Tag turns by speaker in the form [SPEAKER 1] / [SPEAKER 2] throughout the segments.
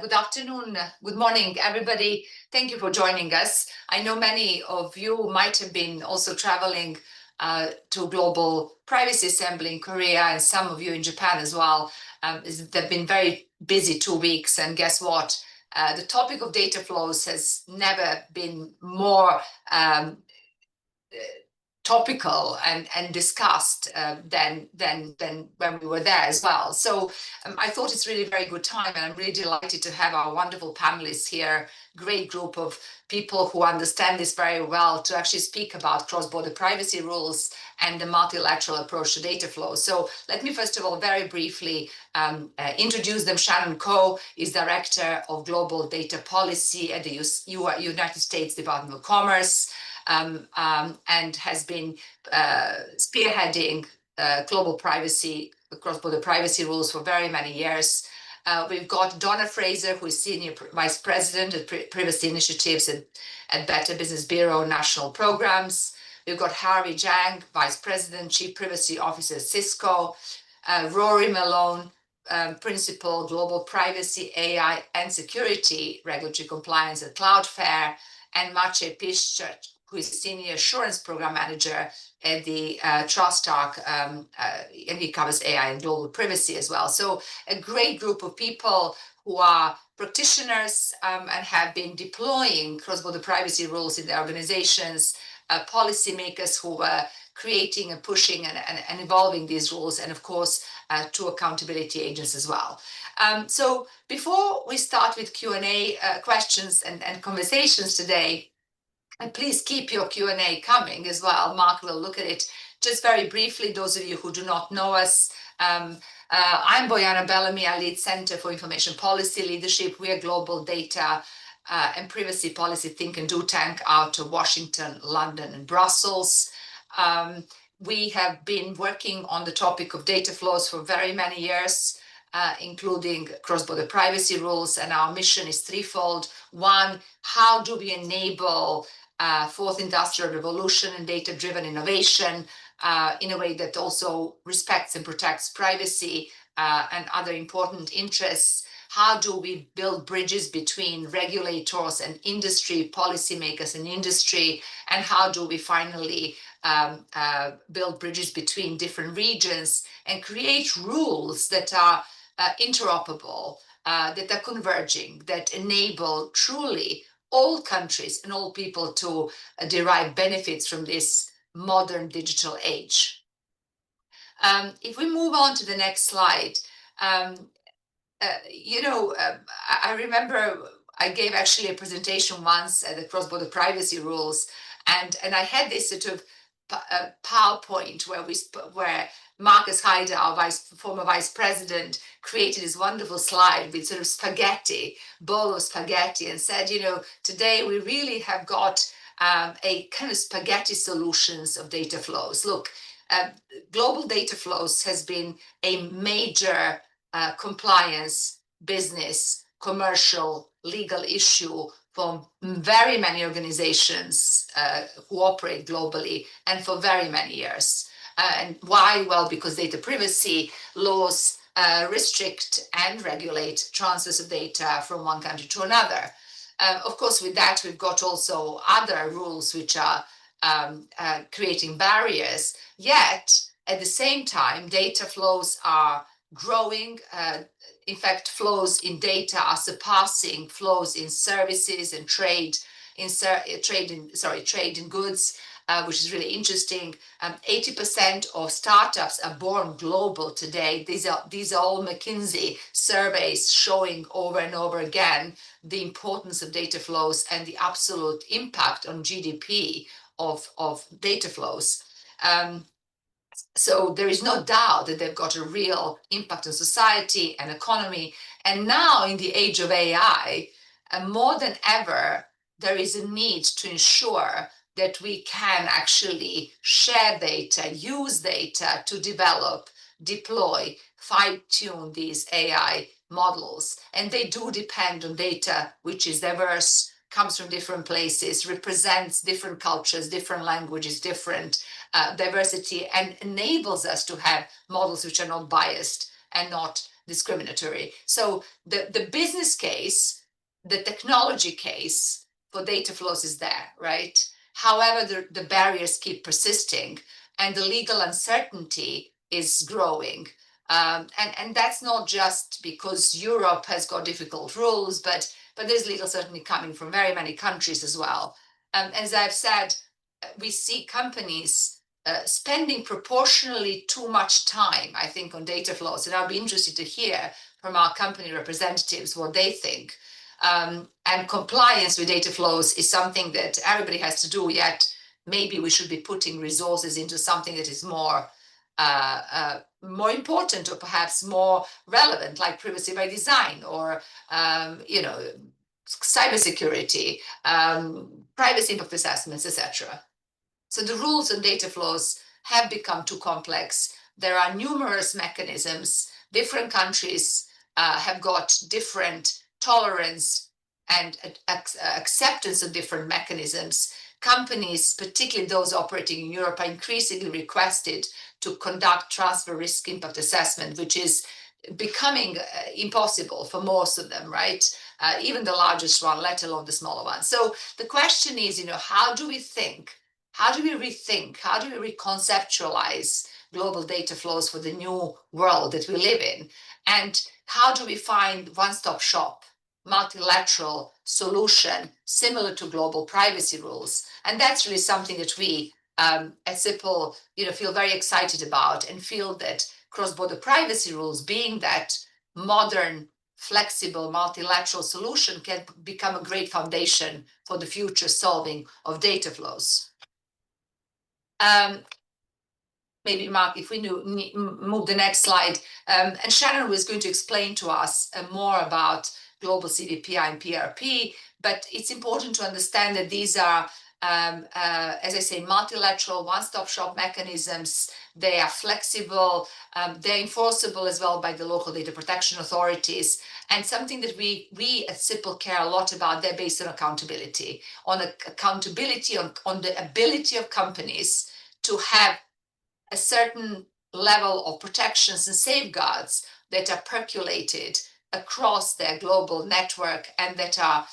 [SPEAKER 1] Good afternoon, good morning, everybody. Thank you for joining us. I know many of you might have been also traveling to Global Privacy Assembly in Korea, and some of you in Japan as well. They've been very busy 2 weeks, and guess what? The topic of data flows has never been more topical and discussed than when we were there as well. So I thought it's really a very good time, and I'm really delighted to have our wonderful panelists here, great group of people who understand this very well, to actually speak about cross-border privacy rules and the multilateral approach to data flow. So let me first of all very briefly introduce them. Shannon Coe is Director of Global Data Policy at the United States Department of Commerce. And has been spearheading global privacy, cross-border privacy rules for very many years. We've got Dona Fraser, who is Senior Vice President at Privacy Initiatives at Better Business Bureau National Programs. We've got Harvey Jang, Vice President, Chief Privacy Officer at Cisco. Rory Malone, Principal Global Privacy, AI, and Security Regulatory Compliance at Cloudflare. And Maciej Piszcz, who is Senior Assurance Program Manager at the TrustArc, and he covers AI and global privacy as well. So a great group of people who are practitioners and have been deploying cross-border privacy rules in their organizations, policymakers who are creating and pushing and evolving these rules, and of course, to accountability agents as well. So before we start with Q&A questions and conversations today, and please keep your Q&A coming as well. Mark will look at it. Just very briefly, those of you who do not know us, I'm Bojana Bellamy. I lead Center for Information Policy Leadership. We are global data and privacy policy think and do tank out of Washington, London, and Brussels. We have been working on the topic of data flows for very many years, including cross-border privacy rules, and our mission is threefold. One, how do we enable fourth industrial revolution and data-driven innovation in a way that also respects and protects privacy and other important interests? How do we build bridges between regulators and industry, policymakers and industry? And how do we finally build bridges between different regions and create rules that are interoperable, that are converging, that enable truly all countries and all people to derive benefits from this modern digital age. If we move on to the next slide, I remember I gave actually a presentation once at the cross-border privacy rules, and I had this sort of PowerPoint where Marcus Haider, our former vice president, created this wonderful slide with sort of bowl of spaghetti, and said, today we really have got a kind of spaghetti solutions of data flows. Look, global data flows has been a major compliance, business, commercial, legal issue for very many organizations who operate globally and for very many years. And why? Well, because data privacy laws restrict and regulate transfers of data from one country to another. Of course, with that, we've got also other rules which are creating barriers. Yet, at the same time, data flows are growing. In fact, flows in data are surpassing flows in services and trade in goods, which is really interesting. 80% of startups are born global today. These are all McKinsey surveys showing over and over again the importance of data flows and the absolute impact on GDP of data flows. So there is no doubt that they've got a real impact on society and economy. And now in the age of AI, more than ever, there is a need to ensure that we can actually share data, use data to develop, deploy, fine-tune these AI models. And they do depend on data which is diverse, comes from different places, represents different cultures, different languages, different diversity, and enables us to have models which are not biased and not discriminatory. So the business case, the technology case for data flows is there, right? However, the barriers keep persisting and the legal uncertainty is growing. And that's not just because Europe has got difficult rules, but there's legal certainty coming from very many countries as well. As I've said, we see companies spending proportionally too much time, I think, on data flows. And I'll be interested to hear from our company representatives what they think. And compliance with data flows is something that everybody has to do, yet maybe we should be putting resources into something that is more important or perhaps more relevant, like privacy by design or, cybersecurity, privacy impact assessments, etc. So the rules on data flows have become too complex. There are numerous mechanisms. Different countries have got different tolerance and acceptance of different mechanisms. Companies, particularly those operating in Europe, are increasingly requested to conduct transfer risk impact assessment, which is becoming impossible for most of them, right? Even the largest one, let alone the smaller one. So the question is, how do we think? How do we rethink? How do we reconceptualize global data flows for the new world that we live in? And how do we find one-stop shop, multilateral solution similar to global privacy rules? And that's really something that we at CIPL, feel very excited about and feel that cross-border privacy rules, being that modern, flexible, multilateral solution, can become a great foundation for the future solving of data flows. Maybe Mark, if we move the next slide, and Shannon was going to explain to us more about global CBPR and PRP, but it's important to understand that these are, as I say, multilateral one-stop shop mechanisms. They are flexible, they're enforceable as well by the local data protection authorities, and something that we at CIPL care a lot about. They're based on accountability, on the ability of companies to have a certain level of protections and safeguards that are percolated across their global network and that are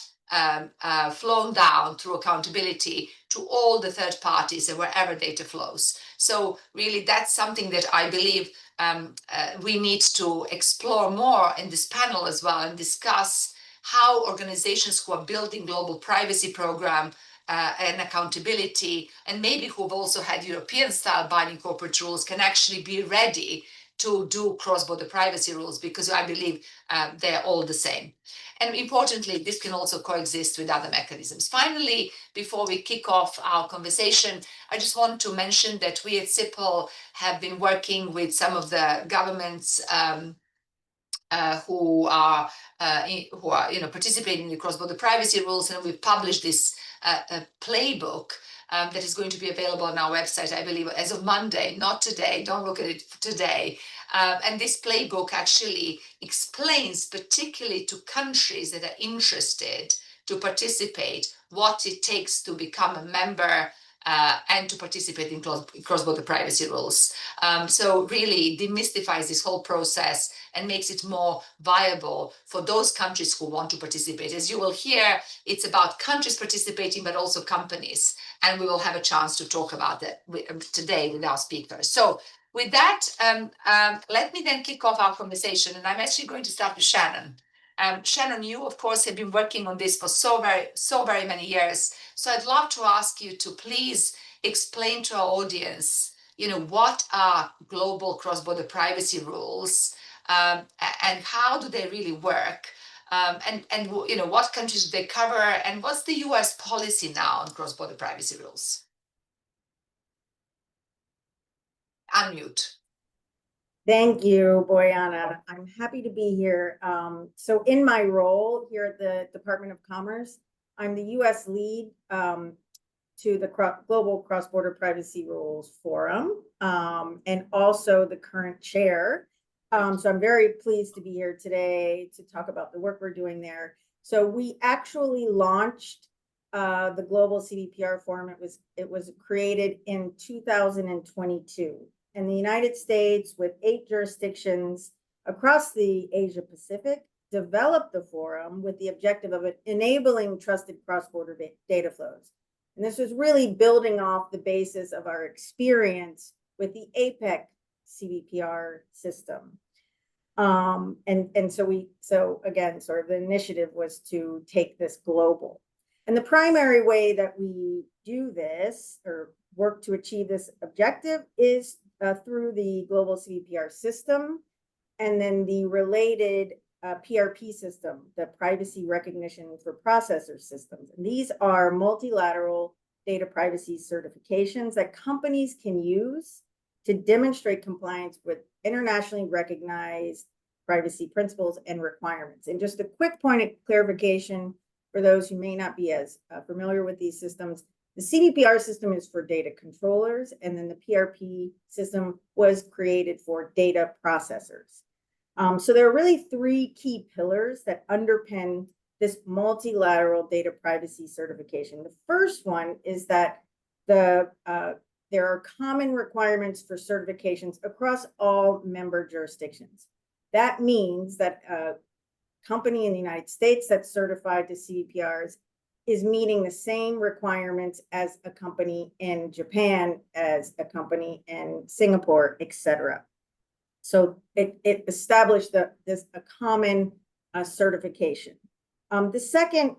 [SPEAKER 1] flown down through accountability to all the third parties and wherever data flows. So really, that's something that I believe we need to explore more in this panel as well, and discuss how organizations who are building global privacy program and accountability, and maybe who've also had European-style binding corporate rules, can actually be ready to do cross-border privacy rules, because I believe they're all the same. And importantly, this can also coexist with other mechanisms. Finally, before we kick off our conversation, I just want to mention that we at CIPL have been working with some of the governments who are participating in the cross-border privacy rules, and we've published this playbook that is going to be available on our website, I believe, as of Monday, not today. Don't look at it today. And this playbook actually explains, particularly to countries that are interested to participate, what it takes to become a member and to participate in cross-border privacy rules. So really demystifies this whole process and makes it more viable for those countries who want to participate. As you will hear, it's about countries participating, but also companies. And we will have a chance to talk about that today with our speakers. So with that, let me then kick off our conversation. And I'm actually going to start with Shannon. Shannon, you, of course, have been working on this for so very many years. So I'd love to ask you to please explain to our audience, what are global cross-border privacy rules, and how do they really work? And what countries do they cover, and what's the US policy now on cross-border privacy rules? Unmute.
[SPEAKER 2] Thank you, Bojana. I'm happy to be here. So in my role here at the Department of Commerce, I'm the US lead to the Global Cross-Border Privacy Rules Forum, and also the current chair. So I'm very pleased to be here today to talk about the work we're doing there. So we actually launched the Global CBPR Forum. It was created in 2022. In the United States, with 8 jurisdictions, across the Asia Pacific developed the forum with the objective of enabling trusted cross-border data flows. And this was really building off the basis of our experience with the APEC CBPR system. So again, sort of the initiative was to take this global. And the primary way that we do this or work to achieve this objective is through the Global CBPR system, and then the related PRP system, the Privacy Recognition for Processor systems. And these are multilateral data privacy certifications that companies can use to demonstrate compliance with internationally recognized privacy principles and requirements. And just a quick point of clarification for those who may not be as familiar with these systems, the CBPR system is for data controllers, and then the PRP system was created for data processors. So there are really three key pillars that underpin this multilateral data privacy certification. The first one is that there are common requirements for certifications across all member jurisdictions. That means that a company in the United States that's certified to CBPRs is meeting the same requirements as a company in Japan, as a company in Singapore, et cetera. So it established a common certification. The second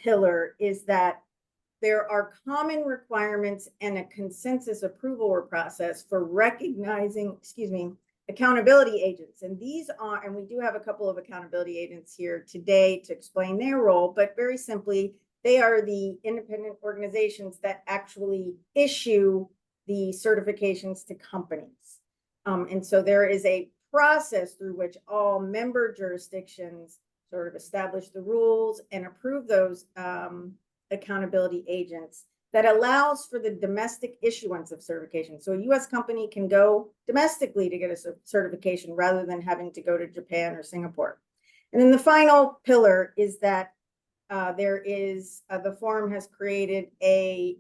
[SPEAKER 2] pillar is that there are common requirements and a consensus approval process for recognizing, accountability agents. And these are, and we do have a couple of accountability agents here today to explain their role, but very simply, they are the independent organizations that actually issue the certifications to companies. And so there is a process through which all member jurisdictions sort of establish the rules and approve those accountability agents that allows for the domestic issuance of certification. So a US company can go domestically to get a certification rather than having to go to Japan or Singapore. And then the final pillar is that the forum has created a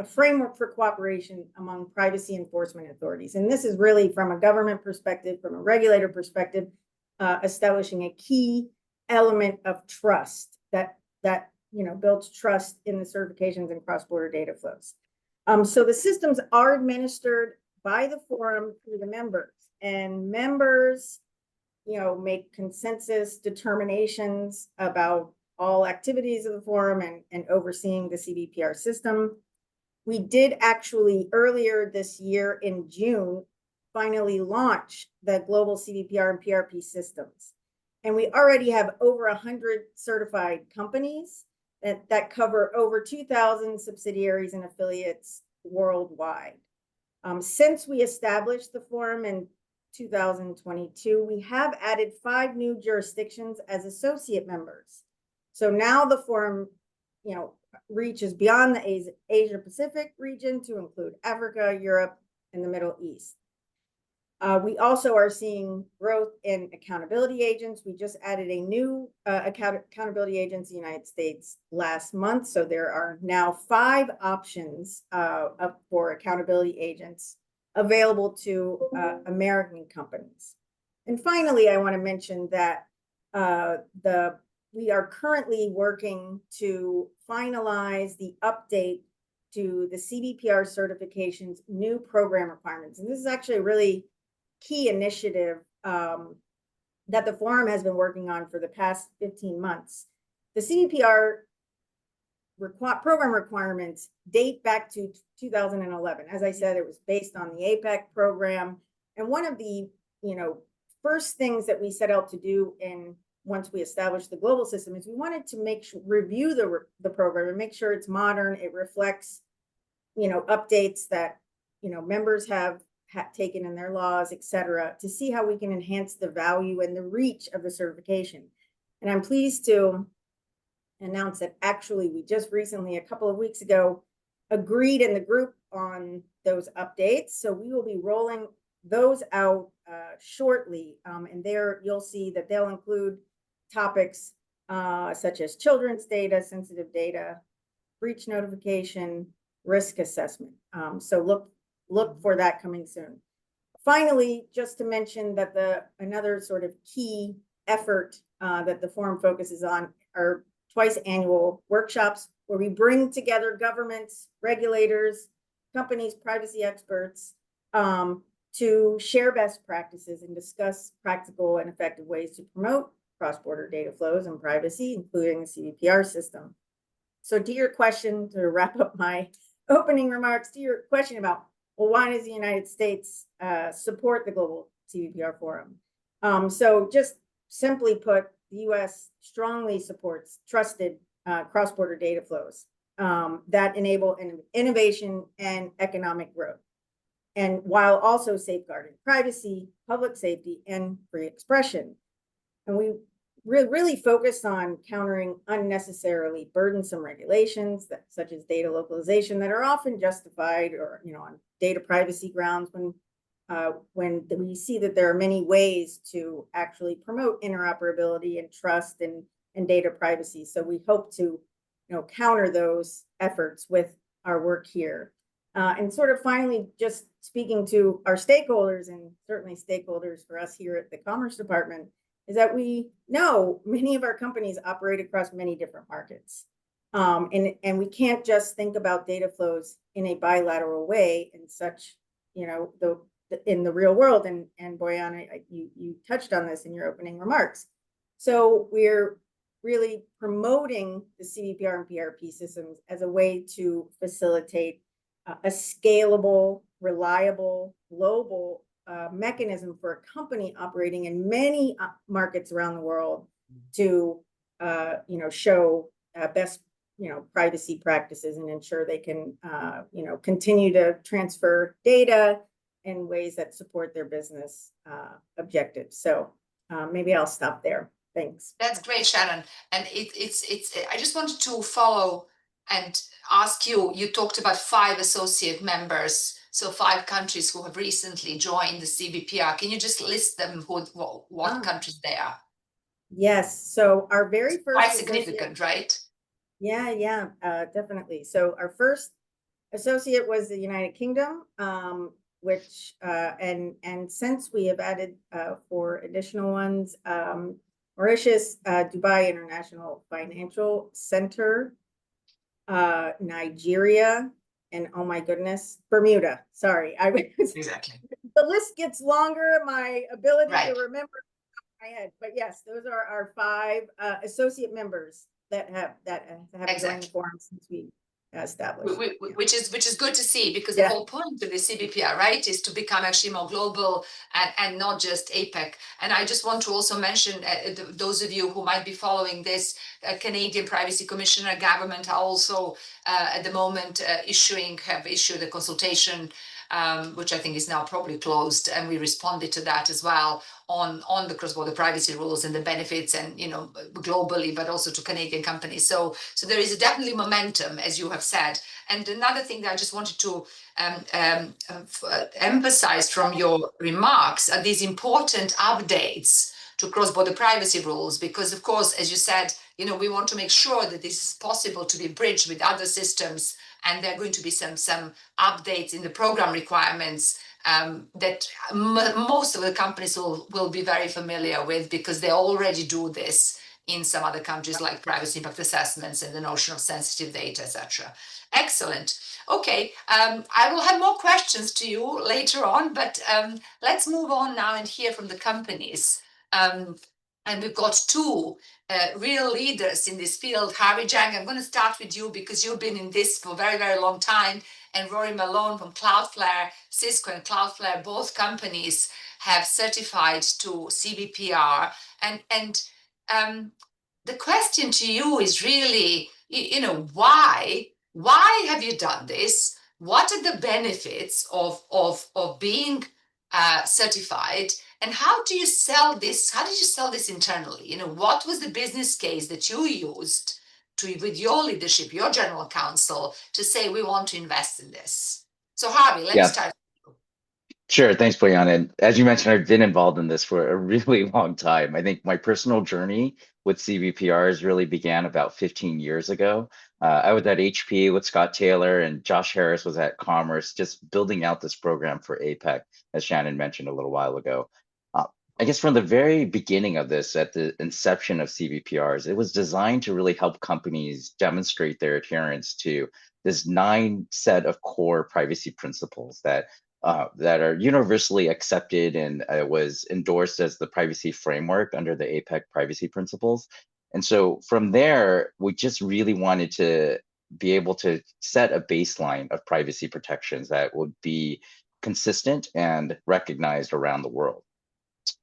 [SPEAKER 2] framework for cooperation among privacy enforcement authorities. And this is really from a government perspective, from a regulator perspective, establishing a key element of trust that builds trust in the certifications and cross-border data flows. So the systems are administered by the forum through the members, and members, make consensus determinations about all activities of the forum and overseeing the CBPR system. We did actually earlier this year in June finally launch the Global CBPR and PRP systems. And we already have over 100 certified companies that cover over 2,000 subsidiaries and affiliates worldwide. Since we established the forum in 2022, we have added 5 new jurisdictions as associate members. So now the forum, reaches beyond the Asia Pacific region to include Africa, Europe, and the Middle East. We also are seeing growth in accountability agents. We just added a new accountability agency in the United States last month. So there are now 5 options for accountability agents available to American companies. And finally, I want to mention that we are currently working to finalize the update to the CBPR certification's new program requirements. And this is actually a really key initiative that the forum has been working on for the past 15 months. The CBPR program requirements date back to 2011. As I said, it was based on the APEC program. And one of the first things that we set out to do once we established the global system is we wanted to review the program and make sure it's modern, it reflects updates that members have taken in their laws, et cetera, to see how we can enhance the value and the reach of the certification. And I'm pleased to announce that actually we just recently, a couple of weeks ago, agreed in the group on those updates. So we will be rolling those out shortly. And there you'll see that they'll include topics such as children's data, sensitive data, breach notification, risk assessment. So look for that coming soon. finally, just to mention that another sort of key effort that the forum focuses on are twice annual workshops where we bring together governments, regulators, companies, privacy experts to share best practices and discuss practical and effective ways to promote cross-border data flows and privacy, including the CBPR system. So to your question, to wrap up my opening remarks, to your question about, well, why does the United States support the Global CBPR Forum? So just simply put, the US strongly supports trusted cross-border data flows that enable innovation and economic growth, and while also safeguarding privacy, public safety, and free expression. And we really focused on countering unnecessarily burdensome regulations such as data localization that are often justified or on data privacy grounds when we see that there are many ways to actually promote interoperability and trust and data privacy. So we hope to counter those efforts with our work here. And sort of finally, just speaking to our stakeholders, and certainly stakeholders for us here at the Commerce Department, is that we know many of our companies operate across many different markets. And we can't just think about data flows in a bilateral way in such, in the real world. And Boyana, you touched on this in your opening remarks. So we're really promoting the CBPR and PRP systems as a way to facilitate a scalable, reliable, global mechanism for a company operating in many markets around the world to, show best, privacy practices and ensure they can, continue to transfer data in ways that support their business objectives. So maybe I'll stop there. Thanks.
[SPEAKER 1] That's great, Shannon. And I just wanted to follow and ask you, you talked about 5 associate members, so 5 countries who have recently joined the CBPR. Can you just list them, what countries they are?
[SPEAKER 2] Yes, so our very first—
[SPEAKER 1] Quite significant, right?
[SPEAKER 2] Yeah, definitely. So our first associate was the United Kingdom, which, and since we have added 4 additional ones, Mauritius, Dubai International Financial Center, Nigeria, and oh my goodness, Bermuda. Sorry,
[SPEAKER 1] Exactly.
[SPEAKER 2] The list gets longer. My ability to remember my head, but yes, those are our 5 associate members that have joined the forum since we established.
[SPEAKER 1] Which is good to see, because the whole point of the CBPR, right, is to become actually more global and not just APEC. And I just want to also mention those of you who might be following this, Canadian Privacy Commissioner, government are also at the moment have issued a consultation, which I think is now probably closed, and we responded to that as well on the cross-border privacy rules and the benefits, and globally, but also to Canadian companies. So there is definitely momentum, as you have said. And another thing that I just wanted to emphasize from your remarks are these important updates to cross-border privacy rules, because of course, as you said, we want to make sure that this is possible to be bridged with other systems, and there are going to be some updates in the program requirements that most of the companies will be very familiar with, because they already do this in some other countries, like privacy impact assessments and the notion of sensitive data, etc. Excellent. Okay, I will have more questions to you later on, but let's move on now and hear from the companies. And we've got 2 real leaders in this field. Harvey Jang, I'm going to start with you because you've been in this for a very, very long time. And Rory Malone from Cloudflare, Cisco and Cloudflare, both companies have certified to CBPR. And the question to you is really, why have you done this? What are the benefits of being certified? And how do you sell this? How did you sell this internally? What was the business case that you used with your leadership, your general counsel, to say we want to invest in this? So Harvey, let me start.
[SPEAKER 3] Sure. Thanks, Boyana. And as you mentioned, I've been involved in this for a really long time. I think my personal journey with CBPRs really began about 15 years ago. I was at HP with Scott Taylor, and Josh Harris was at Commerce, just building out this program for APEC, as Shannon mentioned a little while ago. I guess from the very beginning of this, at the inception of CBPRs, it was designed to really help companies demonstrate their adherence to this 9 set of core privacy principles that are universally accepted, and it was endorsed as the privacy framework under the APEC privacy principles. And so from there, we just really wanted to be able to set a baseline of privacy protections that would be consistent and recognized around the world.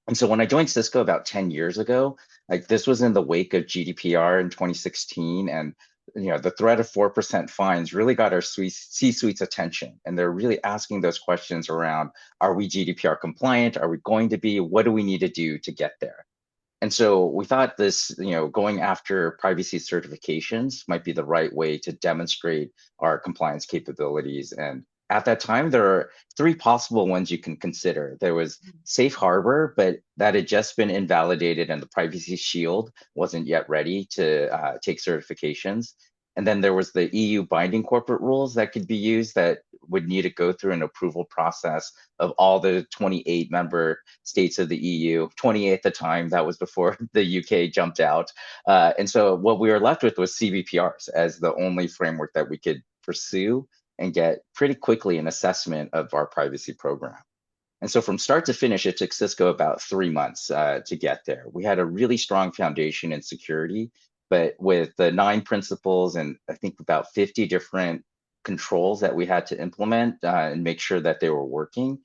[SPEAKER 3] And so when I joined Cisco about 10 years ago, like this was in the wake of GDPR in 2016, and the threat of 4% fines really got our C-suite's attention, and they're really asking those questions around: Are we GDPR compliant? Are we going to be? What do we need to do to get there? And so we thought this, going after privacy certifications might be the right way to demonstrate our compliance capabilities. And at that time, there are 3 possible ones you can consider. There was Safe Harbor, but that had just been invalidated, and the Privacy Shield wasn't yet ready to take certifications. And then there was the EU binding corporate rules that could be used, that would need to go through an approval process of all the 28 member states of the EU, 28 at the time. That was before the UK jumped out. And so what we were left with was CBPRs as the only framework that we could pursue and get pretty quickly an assessment of our privacy program. And so from start to finish, it took Cisco about 3 months to get there. We had a really strong foundation in security, but with the 9 principles and I think about 50 different controls that we had to implement and make sure that they were working,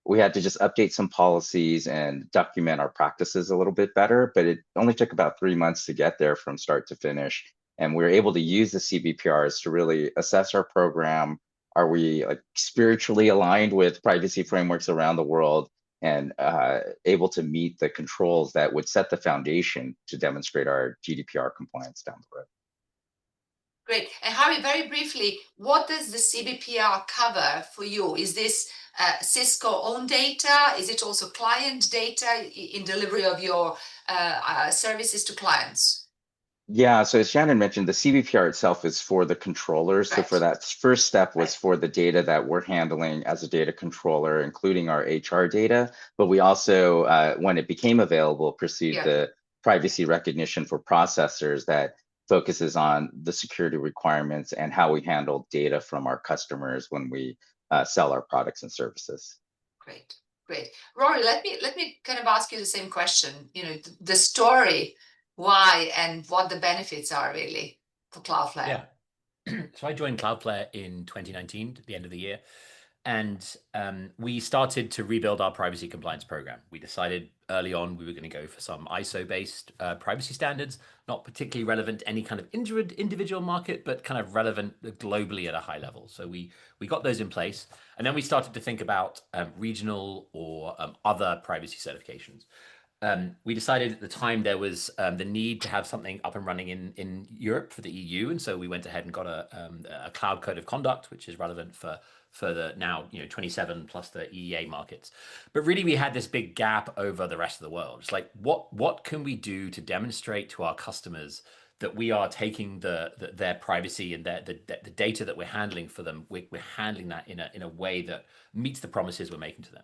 [SPEAKER 3] we had to just update some policies and document our practices a little bit better. But it only took about 3 months to get there from start to finish. And we were able to use the CBPRs to really assess our program. Are we spiritually aligned with privacy frameworks around the world, and able to meet the controls that would set the foundation to demonstrate our GDPR compliance down the road?
[SPEAKER 1] Great. And Harvey, very briefly, what does the CBPR cover for you? Is this Cisco own data? Is it also client data in delivery of your services to clients?
[SPEAKER 3] Yeah, so as Shannon mentioned, the CBPR itself is for the controllers. So for that first step was for the data that we're handling as a data controller, including our HR data. But we also, when it became available, pursued the privacy recognition for processors that focuses on the security requirements and how we handle data from our customers when we sell our products and services.
[SPEAKER 1] Great, great. Rory, let me kind of ask you the same question. The story, why and what the benefits are really for Cloudflare.
[SPEAKER 4] Yeah. So I joined Cloudflare in 2019 at the end of the year, and we started to rebuild our privacy compliance program. We decided early on we were going to go for some ISO-based privacy standards, not particularly relevant to any kind of individual market, but kind of relevant globally at a high level. So we got those in place, and then we started to think about regional or other privacy certifications. We decided at the time there was the need to have something up and running in Europe for the EU, and so we went ahead and got a cloud code of conduct, which is relevant for the now 27 plus the EEA markets. But really, we had this big gap over the rest of the world. It's like, what can we do to demonstrate to our customers that we are taking their privacy and the data that we're handling for them, we're handling that in a way that meets the promises we're making to them.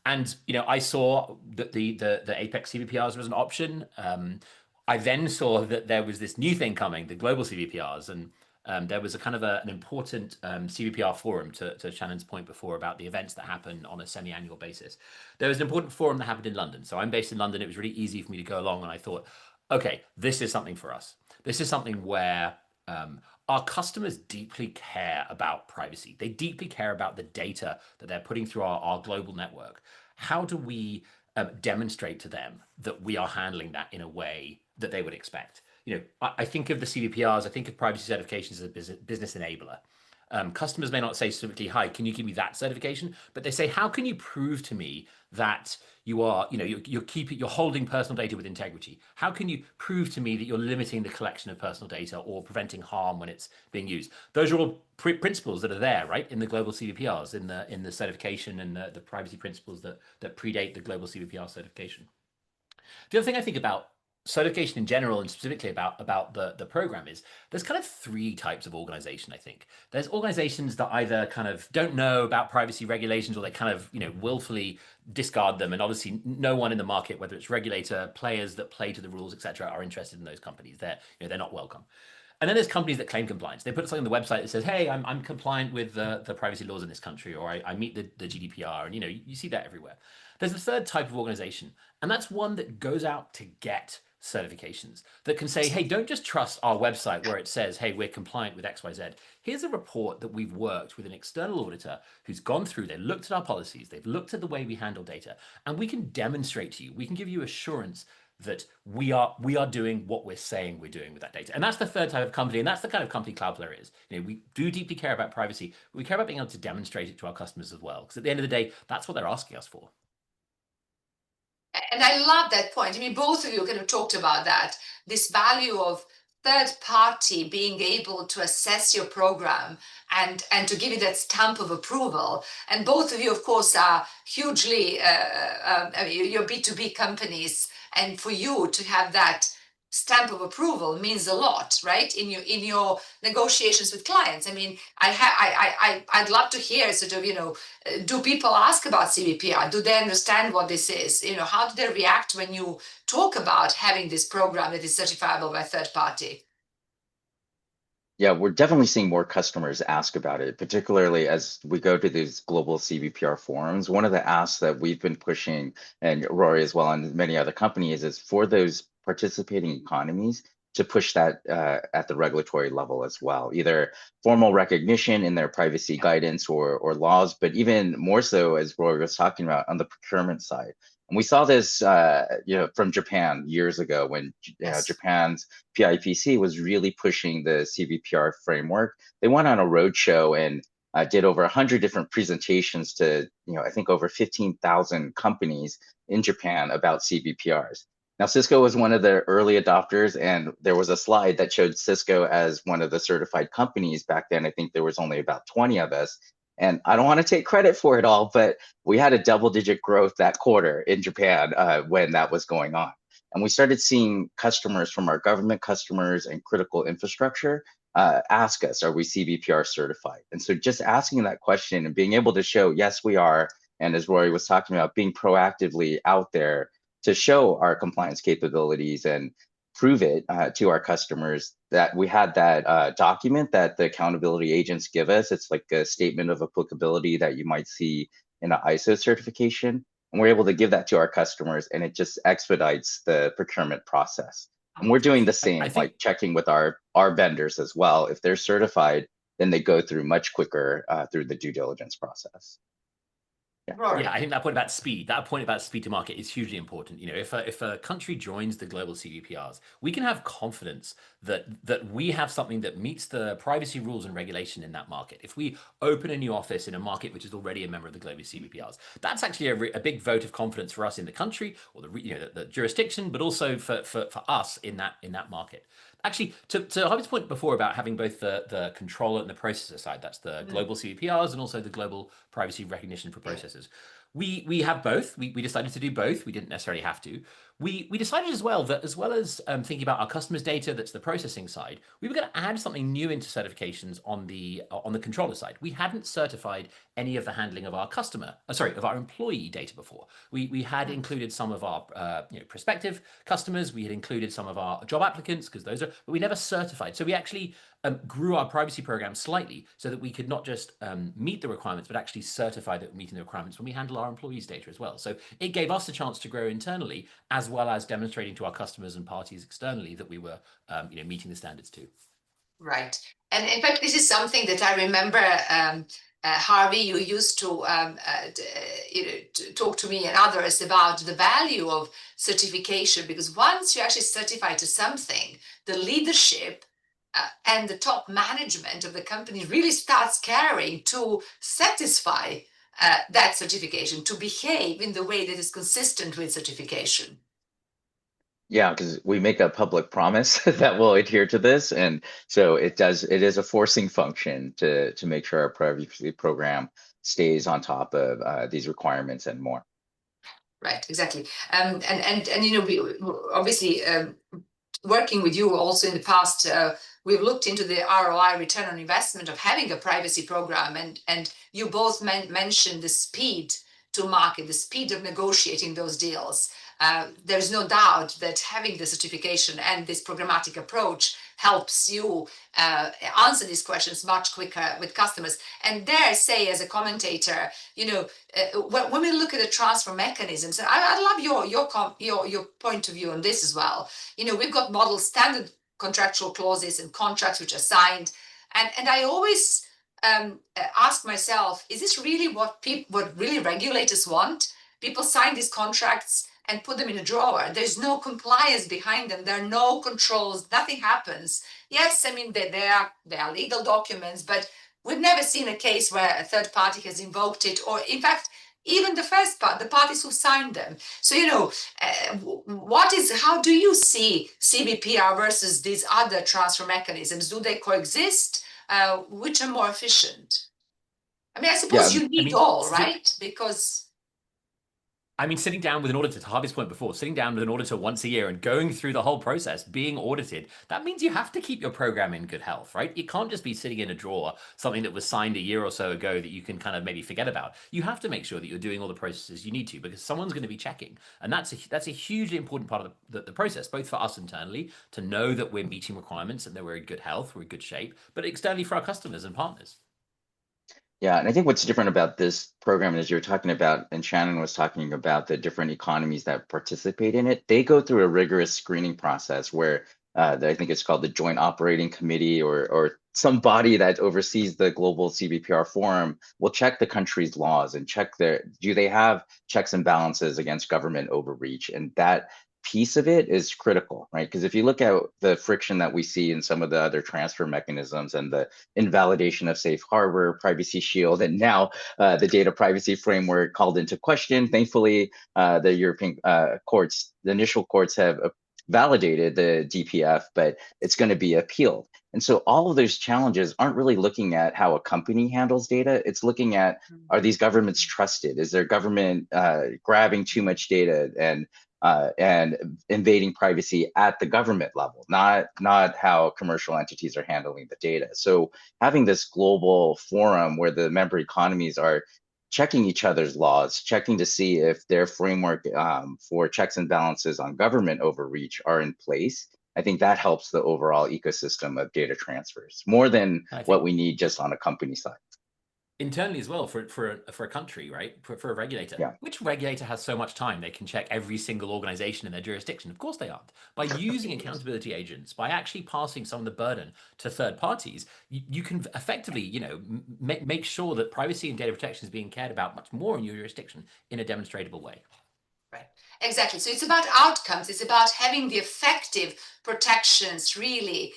[SPEAKER 4] And I saw that the APEC CBPRs was an option. I then saw that there was this new thing coming, the Global CBPRs, and there was a kind of an important CBPR forum, to Shannon's point before about the events that happen on a semi-annual basis. There was an important forum that happened in London. So I'm based in London. It was really easy for me to go along, and I thought, okay, this is something for us. This is something where our customers deeply care about privacy. They deeply care about the data that they're putting through our global network. How do we demonstrate to them that we are handling that in a way that they would expect? I think of the CBPRs, I think of privacy certifications as a business enabler. Customers may not say specifically, hi, can you give me that certification? But they say, how can you prove to me that you are, you're holding personal data with integrity? How can you prove to me that you're limiting the collection of personal data or preventing harm when it's being used? Those are all principles that are there, right, in the global CBPRs, in the certification and the privacy principles that predate the global CBPR certification. The other thing I think about certification in general and specifically about the program is there's kind of three types of organization, I think. There's organizations that either kind of don't know about privacy regulations or they kind of, willfully discard them. And obviously no one in the market, whether it's regulator, players that play to the rules, etc., are interested in those companies. They're not welcome. And then there's companies that claim compliance. They put something on the website that says, hey, I'm compliant with the privacy laws in this country, or I meet the GDPR. And, you see that everywhere. There's the third type of organization, and that's one that goes out to get certifications, that can say, hey, don't just trust our website where it says, hey, we're compliant with XYZ. Here's a report that we've worked with an external auditor who's gone through, they looked at our policies, they've looked at the way we handle data, and we can demonstrate to you, we can give you assurance that we are doing what we're saying we're doing with that data. And that's the third type of company, and that's the kind of company Cloudflare is. We do deeply care about privacy, but we care about being able to demonstrate it to our customers as well, because at the end of the day, that's what they're asking us for.
[SPEAKER 1] And I love that point. I mean, both of you kind of talked about that, this value of third party being able to assess your program and to give you that stamp of approval. And both of you, of course, are hugely, you're B2B companies. And for you to have that stamp of approval means a lot, right? In your negotiations with clients. I mean, I'd love to hear sort of, do people ask about CBPR? Do they understand what this is? How do they react when you talk about having this program that is certifiable by third party?
[SPEAKER 3] Yeah, we're definitely seeing more customers ask about it, particularly as we go to these global CBPR forums. One of the asks that we've been pushing, and Rory as well, and many other companies, is for those participating economies to push that at the regulatory level as well, either formal recognition in their privacy guidance or laws, but even more so, as Rory was talking about, on the procurement side. And we saw this, from Japan years ago when
[SPEAKER 1] Yes.
[SPEAKER 3] Japan's PIPC was really pushing the CBPR framework. They went on a roadshow and did over 100 different presentations to, I think over 15,000 companies in Japan about CBPRs. Now, Cisco was one of the early adopters, and there was a slide that showed Cisco as one of the certified companies. Back then, I think there was only about 20 of us. And I don't want to take credit for it all, but we had a double-digit growth that quarter in Japan when that was going on. And we started seeing customers from our government customers and critical infrastructure ask us, are we CBPR certified? And so just asking that question and being able to show, yes, we are. And as Rory was talking about, being proactively out there to show our compliance capabilities and prove it to our customers that we had that document that the accountability agents give us. It's like a statement of applicability that you might see in an ISO certification. And we're able to give that to our customers, and it just expedites the procurement process. And we're doing the same, like checking with our vendors as well. If they're certified, then they go through much quicker through the due diligence process.
[SPEAKER 4] Yeah, I think that point about speed to market is hugely important. If a country joins the global CBPRs, we can have confidence that we have something that meets the privacy rules and regulation in that market. If we open a new office in a market which is already a member of the global CBPRs, that's actually a big vote of confidence for us in the country or the jurisdiction, but also for us in that market. Actually, to Harvey's point before about having both the controller and the processor side, that's the global CBPRs and also the global privacy recognition for processors. We have both. We decided to do both. We didn't necessarily have to. We decided as well that as well as thinking about our customers' data, that's the processing side, we were going to add something new into certifications on the controller side. We hadn't certified any of the handling of our of our employee data before. We had included some of our prospective customers. We had included some of our job applicants because but we never certified. So we actually grew our privacy program slightly so that we could not just meet the requirements, but actually certify that we're meeting the requirements when we handle our employees' data as well. So it gave us a chance to grow internally, as well as demonstrating to our customers and parties externally that we were meeting the standards too.
[SPEAKER 1] Right. And in fact, this is something that I remember, Harvey, you used to talk to me and others about the value of certification, because once you actually certify to something, the leadership and the top management of the company really starts caring to satisfy that certification, to behave in the way that is consistent with certification.
[SPEAKER 3] Yeah, because we make a public promise that we'll adhere to this. And so it is a forcing function to make sure our privacy program stays on top of these requirements and more.
[SPEAKER 1] Right, exactly. And you know, we obviously working with you also in the past, we've looked into the ROI, return on investment, of having a privacy program, and you both mentioned the speed to market, the speed of negotiating those deals. There's no doubt that having the certification and this programmatic approach helps you answer these questions much quicker with customers. And dare say, as a commentator, you know, when we look at the transfer mechanisms, and I love your point of view on this as well. You know, we've got model standard contractual clauses and contracts which are signed, and I always ask myself, is this really what really regulators want? People sign these contracts and put them in a drawer. There's no compliance behind them. There are no controls. Nothing happens. Yes, I mean, they are legal documents, but we've never seen a case where a third party has invoked it, or in fact, even the first part, the parties who signed them. So, you know, how do you see CBPR versus these other transfer mechanisms? Do they coexist? Which are more efficient? I mean, I suppose you need all, right? Because
[SPEAKER 4] I mean, sitting down with an auditor, to Harvey's point before, sitting down with an auditor once a year and going through the whole process, being audited, that means you have to keep your program in good health, right? It can't just be sitting in a drawer, something that was signed a year or so ago that you can kind of maybe forget about. You have to make sure that you're doing all the processes you need to, because someone's going to be checking. And that's a hugely important part of the process, both for us internally to know that we're meeting requirements and that we're in good health, we're in good shape, but externally for our customers and partners.
[SPEAKER 3] Yeah, and I think what's different about this program is you're talking about, and Shannon was talking about the different economies that participate in it. They go through a rigorous screening process where I think it's called the Joint Operating Committee, or some body that oversees the Global CBPR Forum will check the country's laws and check do they have checks and balances against government overreach, and that piece of it is critical, right? Because if you look at the friction that we see in some of the other transfer mechanisms and the invalidation of safe harbor, privacy shield, and now the data privacy framework called into question. Thankfully, the European courts, the initial courts have validated the DPF, but it's going to be appealed. And so all of those challenges aren't really looking at how a company handles data. It's looking at, are these governments trusted? Is their government grabbing too much data and invading privacy at the government level, not how commercial entities are handling the data. So having this global forum where the member economies are checking each other's laws, checking to see if their framework for checks and balances on government overreach are in place, I think that helps the overall ecosystem of data transfers more than what we need just on a company side.
[SPEAKER 4] Internally as well, for a country, right? For a regulator.
[SPEAKER 3] Yeah.
[SPEAKER 4] Which regulator has so much time they can check every single organization in their jurisdiction? Of course they aren't. By using accountability agents, by actually passing some of the burden to third parties, you can effectively, you know, make sure that privacy and data protection is being cared about much more in your jurisdiction in a demonstrable way.
[SPEAKER 1] Right, exactly. So it's about outcomes. It's about having the effective protections really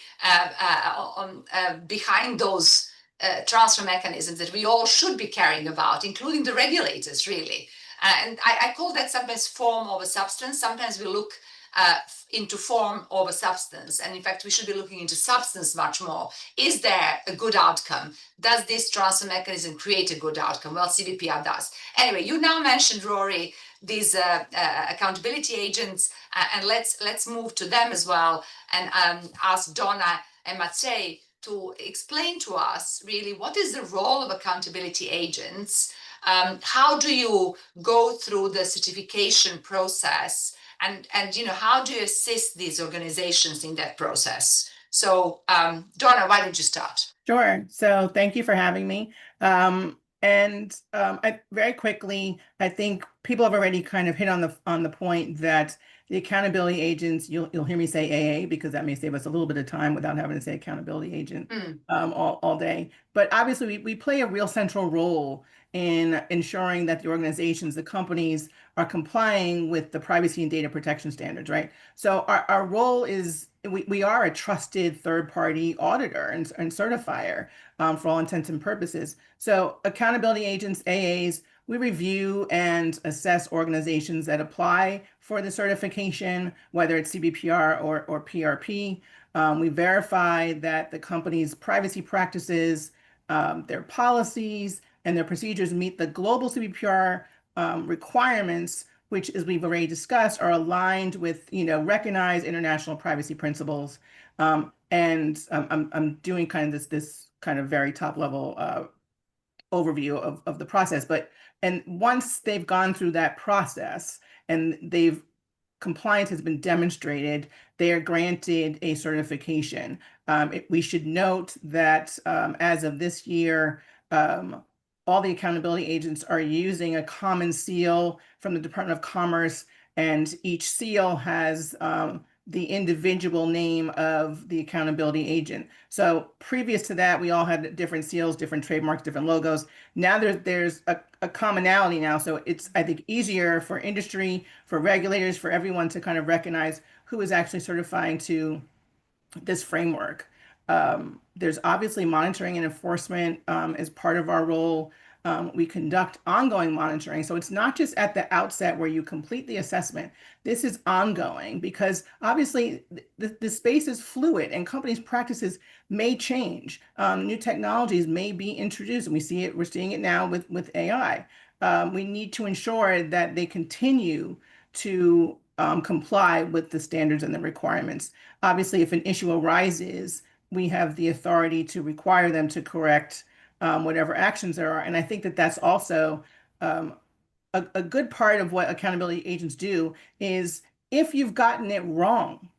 [SPEAKER 1] behind those transfer mechanisms that we all should be caring about, including the regulators, really. And I call that sometimes form over substance. Sometimes we look into form over substance. And in fact, we should be looking into substance much more. Is there a good outcome? Does this transfer mechanism create a good outcome? Well, CBPR does. Anyway, you now mentioned, Rory, these accountability agents, and let's move to them as well and ask Dona and Maciej to explain to us really what is the role of accountability agents. How do you go through the certification process, and you know, how do you assist these organizations in that process? So Dona, why don't you start?
[SPEAKER 5] Sure. So thank you for having me. I very quickly, I think people have already kind of hit on the point that the accountability agents, you'll hear me say AA because that may save us a little bit of time without having to say accountability agent all day. But obviously, we play a real central role in ensuring that the organizations, the companies, are complying with the privacy and data protection standards, right? So our role is, we are a trusted third-party auditor and certifier for all intents and purposes. So accountability agents, AAs, we review and assess organizations that apply for the certification, whether it's CBPR or PRP. We verify that the company's privacy practices, their policies, and their procedures meet the global CBPR requirements which, as we've already discussed, are aligned with, recognized international privacy principles. I'm doing kind of this kind of very top level overview of the process. And once they've gone through that process and compliance has been demonstrated, they are granted a certification. We should note that as of this year, all the accountability agents are using a common seal from the Department of Commerce, and each seal has the individual name of the accountability agent. So previous to that, we all had different seals, different trademarks, different logos. Now there's a commonality now. So it's, I think, easier for industry, for regulators, for everyone to kind of recognize who is actually certifying to this framework. There's obviously monitoring and enforcement as part of our role. We conduct ongoing monitoring. So it's not just at the outset where you complete the assessment. This is ongoing because obviously the space is fluid and companies' practices may change. New technologies may be introduced, and we're seeing it now with AI. We need to ensure that they continue to comply with the standards and the requirements. Obviously, if an issue arises, we have the authority to require them to correct whatever actions there are. And I think that that's also a good part of what accountability agents do is if you've gotten it wrong,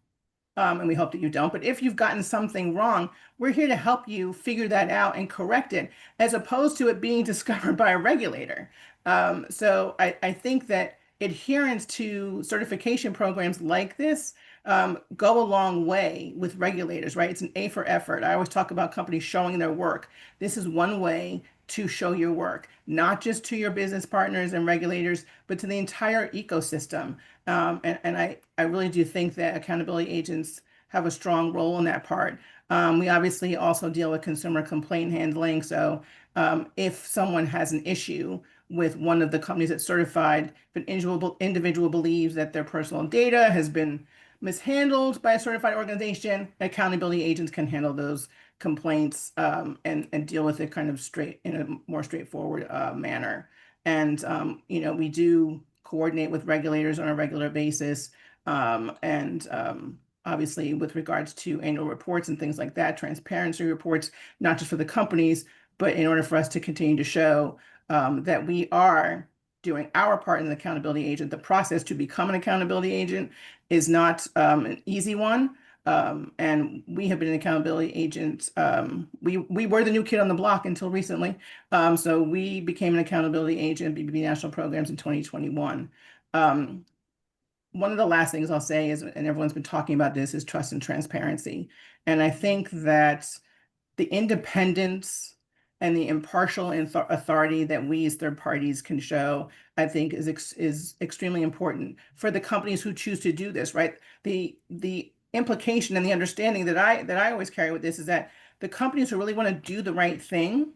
[SPEAKER 5] and we hope that you don't, but if you've gotten something wrong, we're here to help you figure that out and correct it, as opposed to it being discovered by a regulator. So I think that adherence to certification programs like this go a long way with regulators, right? It's an A for effort. I always talk about companies showing their work. This is one way to show your work, not just to your business partners and regulators, but to the entire ecosystem. And I really do think that accountability agents have a strong role in that part. We obviously also deal with consumer complaint handling. So if someone has an issue with one of the companies that's certified, if an individual believes that their personal data has been mishandled by a certified organization, accountability agents can handle those complaints and deal with it kind of in a more straightforward manner. And we do coordinate with regulators on a regular basis, obviously with regards to annual reports and things like that, transparency reports, not just for the companies, but in order for us to continue to show that we are doing our part in the accountability agent. The process to become an accountability agent is not an easy one. And we have been an accountability agent. We were the new kid on the block until recently. So we became an accountability agent, BBB National Programs, in 2021. One of the last things I'll say is, and everyone's been talking about this, is trust and transparency. And I think that the independence and the impartial authority that we as third parties can show, I think is extremely important for the companies who choose to do this, right? The implication and the understanding that I always carry with this is that the companies who really want to do the right thing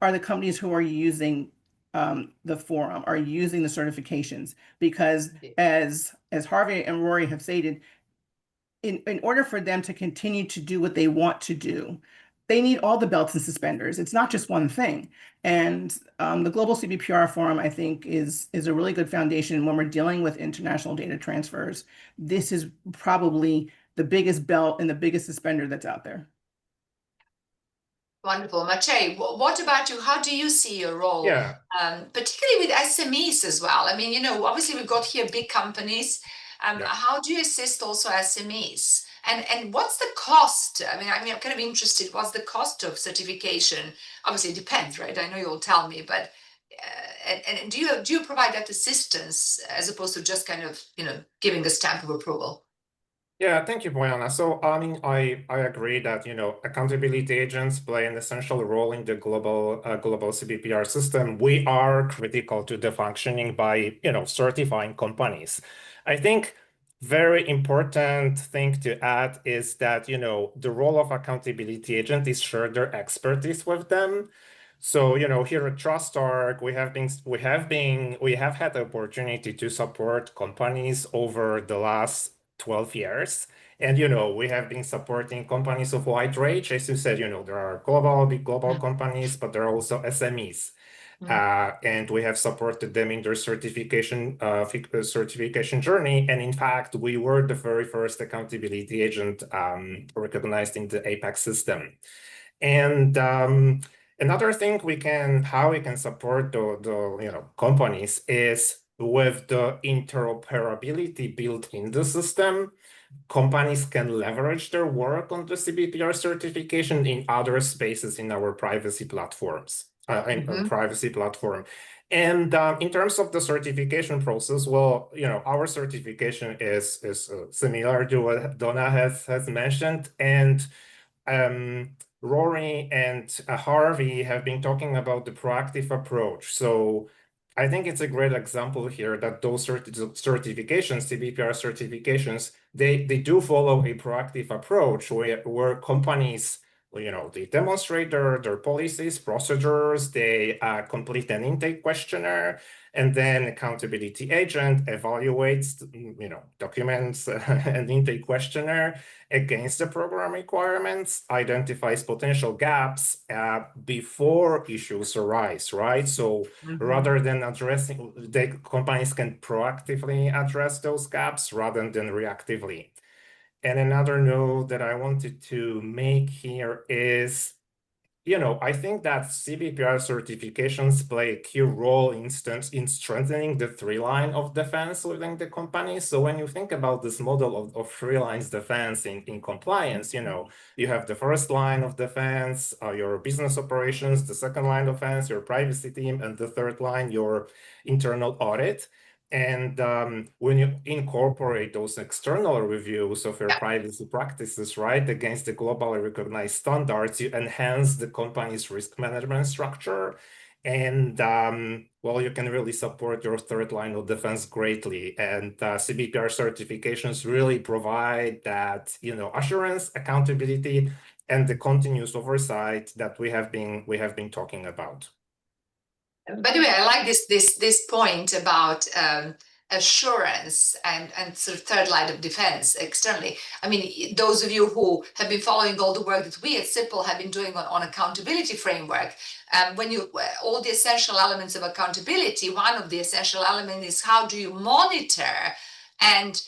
[SPEAKER 5] are the companies who are using the forum, are using the certifications, because as Harvey and Rory have stated, in order for them to continue to do what they want to do, they need all the belts and suspenders. It's not just one thing. And the Global CBPR Forum, I think, is a really good foundation when we're dealing with international data transfers. This is probably the biggest belt and the biggest suspender that's out there.
[SPEAKER 1] Wonderful. Maciej, what about you? How do you see your role, particularly with SMEs as well? I mean, obviously we've got here big companies. How do you assist also SMEs? And what's the cost? I mean, I'm kind of interested. What's the cost of certification? Obviously, it depends, right? I know you'll tell me, but and do you provide that assistance as opposed to just kind of giving a stamp of approval?
[SPEAKER 6] Yeah, thank you, Bojana. So I mean, I agree that accountability agents play an essential role in the global CBPR system. We are critical to the functioning by certifying companies. I think very important thing to add is that the role of accountability agent is share their expertise with them. So here at TrustArc, we have had the opportunity to support companies over the last 12 years. And, we have been supporting companies of wide range. As you said, there are big global companies, but there are also SMEs. And we have supported them in their certification journey. And in fact, we were the very first accountability agent recognized in the APAC system. And another thing how we can support the companies is with the interoperability built in the system. Companies can leverage their work on the CBPR certification in other spaces in our privacy platforms, privacy platform. And in terms of the certification process, well, our certification is similar to what Dona has mentioned, and Rory and Harvey have been talking about the proactive approach. So I think it's a great example here that those certifications, CBPR certifications, they do follow a proactive approach where companies, they demonstrate their policies, procedures, they complete an intake questionnaire, and then accountability agent evaluates, documents an intake questionnaire against the program requirements, identifies potential gaps before issues arise, right? So rather than addressing, the companies can proactively address those gaps rather than reactively. And another note that I wanted to make here is, I think that CBPR certifications play a key role in strengthening the three line of defense within the company. So when you think about this model of three lines defense in compliance, you have the first line of defense, your business operations, the second line of defense, your privacy team, and the third line, your internal audit. And when you incorporate those external reviews of your privacy practices, right, against the globally recognized standards, you enhance the company's risk management structure. And, well, you can really support your third line of defense greatly. And CBPR certifications really provide that, assurance, accountability, and the continuous oversight that we have been talking about.
[SPEAKER 1] By the way, I like this point about assurance and sort of third line of defense externally. I mean, those of you who have been following all the work that we at CIPL have been doing on accountability framework, all the essential elements of accountability, one of the essential elements is how do you monitor and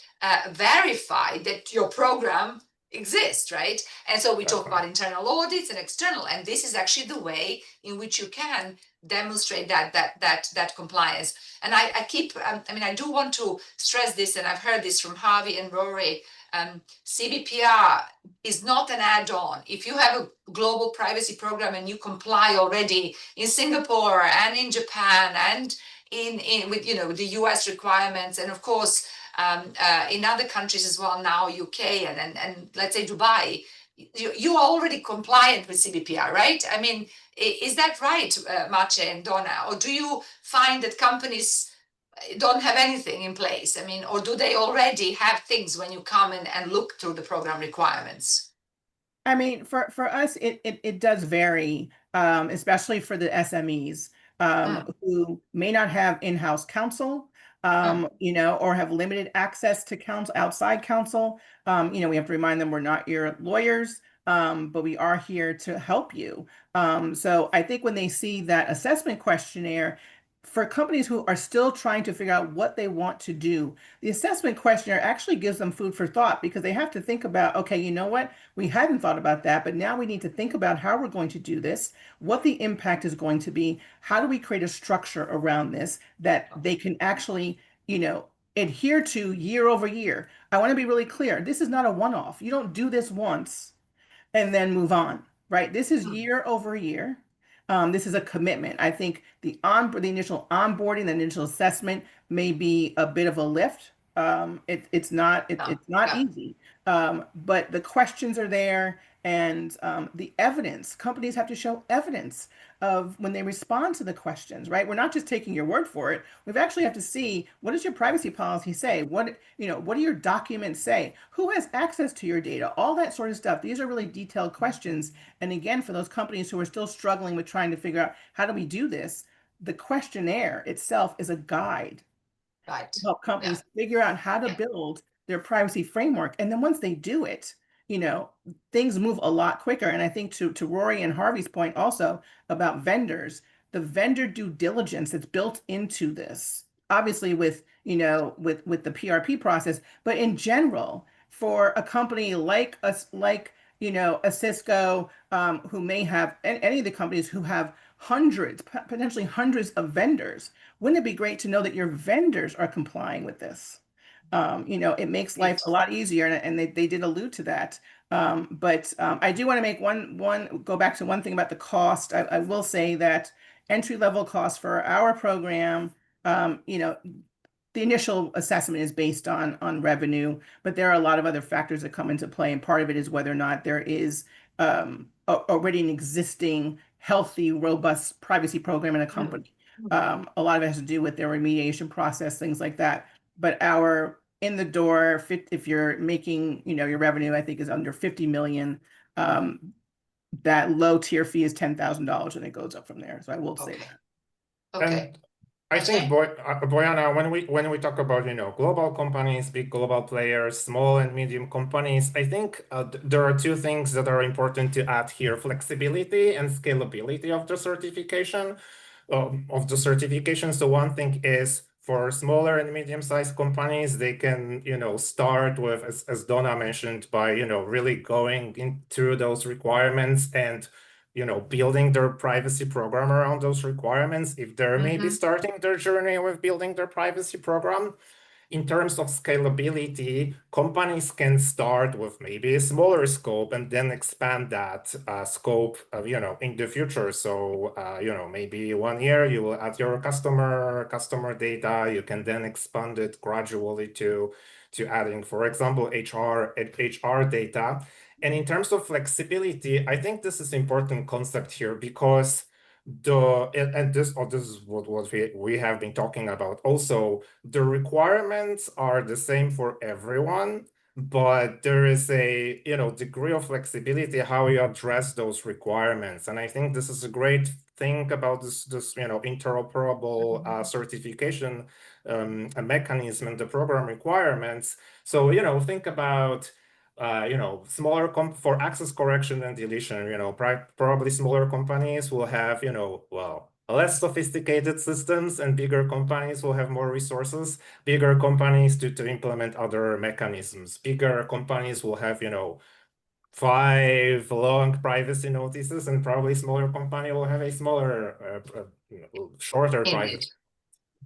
[SPEAKER 1] verify that your program exists, right? And so we talk about internal audits and external, and this is actually the way in which you can demonstrate that compliance. And I do want to stress this, and I've heard this from Harvey and Rory. CBPR is not an add-on. If you have a global privacy program and you comply already in Singapore and in Japan and with the US requirements, and of course in other countries as well now, UK and let's say Dubai, you are already compliant with CBPR, right? I mean, is that right, Maciej and Dona? Or do you find that companies don't have anything in place? I mean, or do they already have things when you come in and look through the program requirements?
[SPEAKER 5] I mean, for us, it does vary, especially for the SMEs who may not have in-house counsel, or have limited access to counsel, outside counsel. We have to remind them we're not your lawyers, but we are here to help you. So I think when they see that assessment questionnaire, for companies who are still trying to figure out what they want to do, the assessment questionnaire actually gives them food for thought, because they have to think about, okay, you know what? We hadn't thought about that, but now we need to think about how we're going to do this, what the impact is going to be, how do we create a structure around this that they can actually, adhere to year over year. I want to be really clear. This is not a one-off. You don't do this once and then move on, right? This is year over year. This is a commitment. I think the initial onboarding, the initial assessment may be a bit of a lift. It's not easy, but the questions are there, and the evidence. Companies have to show evidence of when they respond to the questions, right? We're not just taking your word for it. We actually have to see, what does your privacy policy say? What do your documents say? Who has access to your data? All that sort of stuff. These are really detailed questions. And again, for those companies who are still struggling with trying to figure out how do we do this, the questionnaire itself is a guide to help companies figure out how to build their privacy framework. And then once they do it, things move a lot quicker. And I think to Rory and Harvey's point also about vendors, the vendor due diligence that's built into this, obviously with, you know, with the PRP process, but in general, for a company like us, like, you know, a Cisco, who may have, any of the companies who have hundreds, potentially hundreds of vendors, wouldn't it be great to know that your vendors are complying with this? You know, it makes life a lot easier, and they did allude to that. But I do want to make go back to one thing about the cost. I will say that entry level cost for our program, you know, the initial assessment is based on revenue, but there are a lot of other factors that come into play, and part of it is whether or not there is already an existing healthy, robust privacy program in a company. A lot of it has to do with their remediation process, things like that. But our in the door, if you're making, you know, your revenue, I think is under 50 million, that low tier fee is $10,000, and it goes up from there. So I will say that.
[SPEAKER 1] Okay.
[SPEAKER 6] And I think, Bojana, when we talk about, you know, global companies, big global players, small and medium companies, I think there are two things that are important to add here: flexibility and scalability of the certification. So one thing is, for smaller and medium-sized companies, they can, you know, start with, as Dona mentioned, by, you know, really going into those requirements and, you know, building their privacy program around those requirements. If they're maybe starting their journey with building their privacy program, in terms of scalability, companies can start with maybe a smaller scope and then expand that scope, you know, in the future. So, you know, maybe 1 year you will add your customer data. You can then expand it gradually to adding, for example, HR data. And in terms of flexibility, I think this is an important concept here, because this is what we have been talking about also. The requirements are the same for everyone, but there is a, you know, degree of flexibility how you address those requirements. And I think this is a great thing about this you know, interoperable certification mechanism and the program requirements. So, you know, think about you know, smaller for access correction and deletion, you know, probably smaller companies will have, you know, well, less sophisticated systems, and bigger companies will have more resources. Bigger companies to implement other mechanisms. Bigger companies will have, you know, 5 long privacy notices, and probably smaller company will have a smaller, shorter privacy.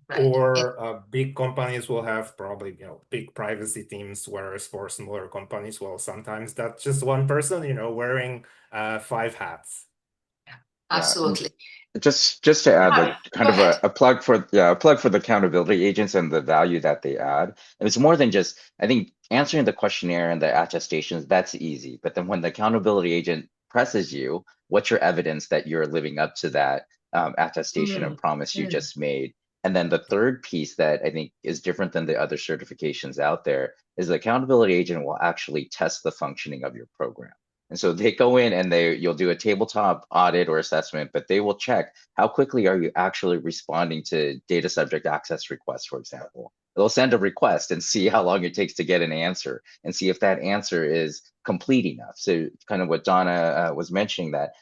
[SPEAKER 1] Right.
[SPEAKER 6] Or big companies will have probably, you know, big privacy teams, whereas for smaller companies, well, sometimes that's just one person, you know, wearing 5 hats.
[SPEAKER 1] Absolutely.
[SPEAKER 3] Just to add, like, kind of a plug for the accountability agents and the value that they add. And it's more than just, I think, answering the questionnaire and the attestations, that's easy. But then when the accountability agent presses you, what's your evidence that you're living up to that attestation and promise you just made? And then the third piece that I think is different than the other certifications out there is the accountability agent will actually test the functioning of your program. And so they go in and you'll do a tabletop audit or assessment, but they will check how quickly are you actually responding to data subject access requests, for example. They'll send a request and see how long it takes to get an answer, and see if that answer is complete enough. So kind of what Dona was mentioning, that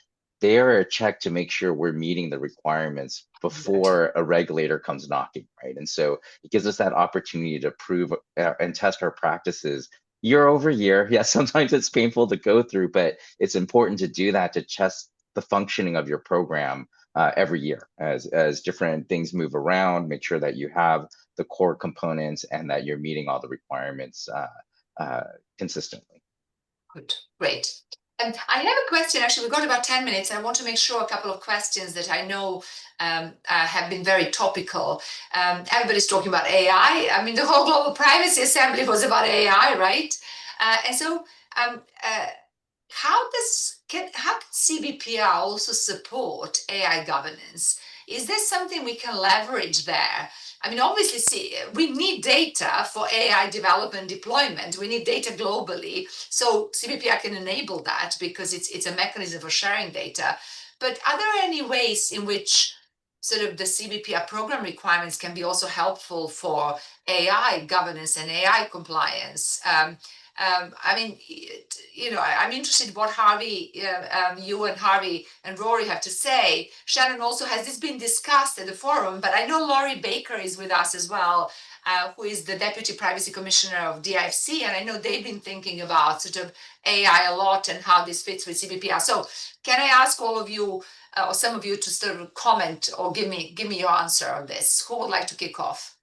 [SPEAKER 3] they are a check to make sure we're meeting the requirements before a regulator comes knocking, right? And so it gives us that opportunity to prove and test our practices year over year. Yes, sometimes it's painful to go through, but it's important to do that, to test the functioning of your program every year as different things move around. Make sure that you have the core components and that you're meeting all the requirements consistently.
[SPEAKER 1] Good, great. And I have a question. Actually, we've got about 10 minutes. I want to make sure a couple of questions that I know have been very topical. Everybody's talking about AI. I mean, the whole Global Privacy Assembly was about AI, right? And so how can CBPR also support AI governance? Is there something we can leverage there? I mean, obviously, we need data for AI development deployment. We need data globally. So CBPR can enable that because it's a mechanism for sharing data. But are there any ways in which sort of the CBPR program requirements can be also helpful for AI governance and AI compliance? I mean, I'm interested in what Harvey, you and Harvey and Rory have to say. Shannon, also, has this been discussed at the forum? But I know Laurie Baker is with us as well, who is the Deputy Privacy Commissioner of DIFC, and I know they've been thinking about sort of AI a lot and how this fits with CBPR. So can I ask all of you, or some of you, to sort of comment or give me your answer on this? Who would like to kick off?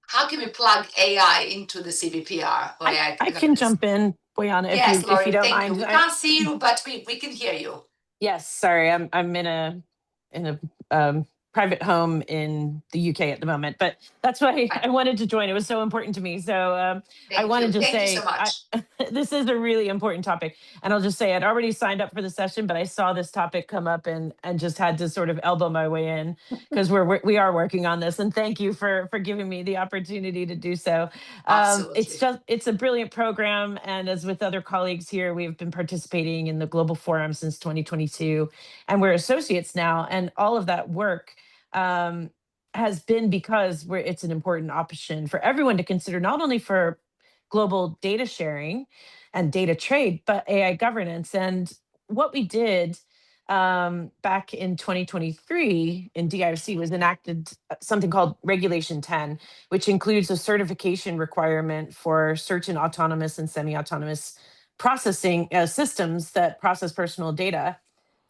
[SPEAKER 1] How can we plug AI into the CBPR? Or AI
[SPEAKER 7] I can jump in, Boyana,
[SPEAKER 1] yes,
[SPEAKER 7] if you don't
[SPEAKER 1] thank
[SPEAKER 7] mind.
[SPEAKER 1] You. We can't see you, but we can hear you.
[SPEAKER 7] Yes, sorry, I'm in a private home in the UK at the moment, but that's why I wanted to join. It was so important to me. So I wanted to say,
[SPEAKER 1] so much.
[SPEAKER 7] This is a really important topic. And I'll just say I'd already signed up for the session, but I saw this topic come up and just had to sort of elbow my way in because we are working on this. And thank you for giving me the opportunity to do so. It's a brilliant program. And as with other colleagues here, we've been participating in the Global Forum since 2022, and we're associates now. And all of that work has been because it's an important option for everyone to consider, not only for global data sharing and data trade, but AI governance. And what we did back in 2023 in DIFC was enacted something called Regulation 10, which includes a certification requirement for certain autonomous and semi-autonomous processing systems that process personal data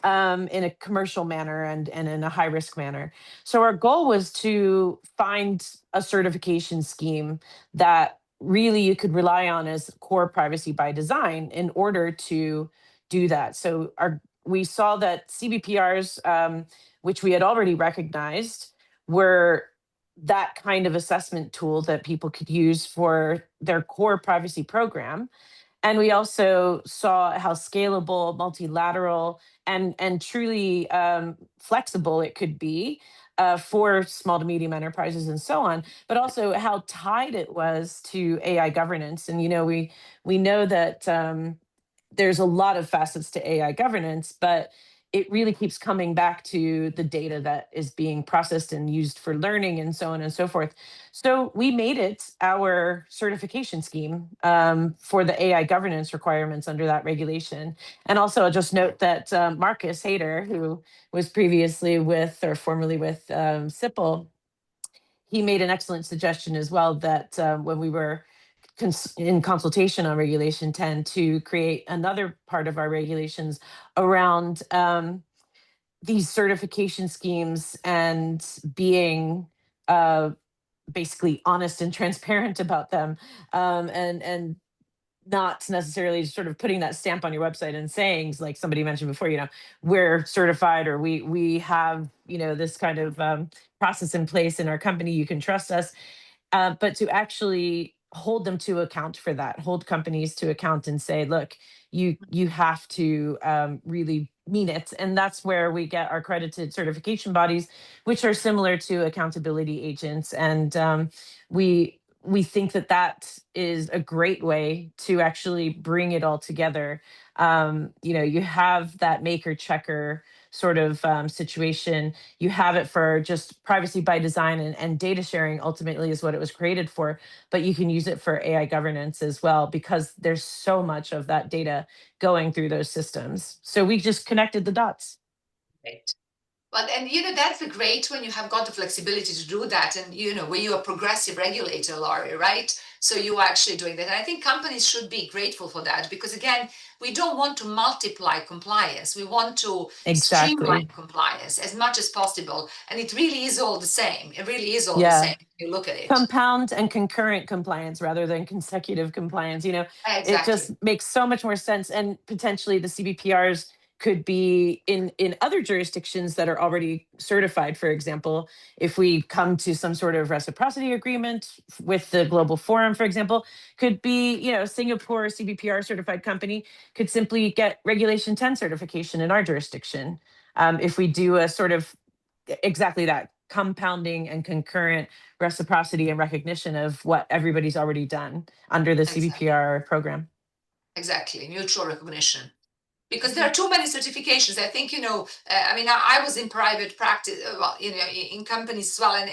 [SPEAKER 7] in a commercial manner and in a high risk manner. So our goal was to find a certification scheme that really you could rely on as core privacy by design in order to do that. So we saw that CBPRs, which we had already recognized, were that kind of assessment tool that people could use for their core privacy program. And we also saw how scalable, multilateral, and truly flexible it could be for small to medium enterprises and so on, but also how tied it was to AI governance. And we know that there's a lot of facets to AI governance, but it really keeps coming back to the data that is being processed and used for learning and so on and so forth. So we made it our certification scheme for the AI governance requirements under that regulation. And also I'll just note that Marcus Hayter, who was previously formerly with CIPL, he made an excellent suggestion as well that when we were in consultation on Regulation 10 to create another part of our regulations around these certification schemes and being basically honest and transparent about them, and not necessarily sort of putting that stamp on your website and saying, like somebody mentioned before, we're certified, or we have this kind of process in place in our company, you can trust us. But to actually hold them to account for that, hold companies to account and say, look, you have to really mean it. And that's where we get our accredited certification bodies, which are similar to accountability agents. And we think that is a great way to actually bring it all together. You have that maker checker sort of situation. You have it for just privacy by design, and data sharing ultimately is what it was created for, but you can use it for AI governance as well, because there's so much of that data going through those systems. So we just connected the dots.
[SPEAKER 1] Great. Well, and that's great when you have got the flexibility to do that, and when you're a progressive regulator, Laurie, right? So you are actually doing that. And I think companies should be grateful for that, because again, we don't want to multiply compliance. We want to streamline compliance as much as possible. And it really is all the same. It really is all the same if you look at it.
[SPEAKER 7] Compound and concurrent compliance rather than consecutive compliance.
[SPEAKER 1] Exactly.
[SPEAKER 7] It just makes so much more sense. And potentially the CBPRs could be in other jurisdictions that are already certified. For example, if we come to some sort of reciprocity agreement with the Global Forum, for example, could be, Singapore CBPR certified company could simply get Regulation 10 certification in our jurisdiction. If we do a sort of exactly that, compounding and concurrent reciprocity and recognition of what everybody's already done under the CBPR program.
[SPEAKER 1] Exactly, mutual recognition. because there are too many certifications. I think, I mean, I was in private practice, well, in companies as well, and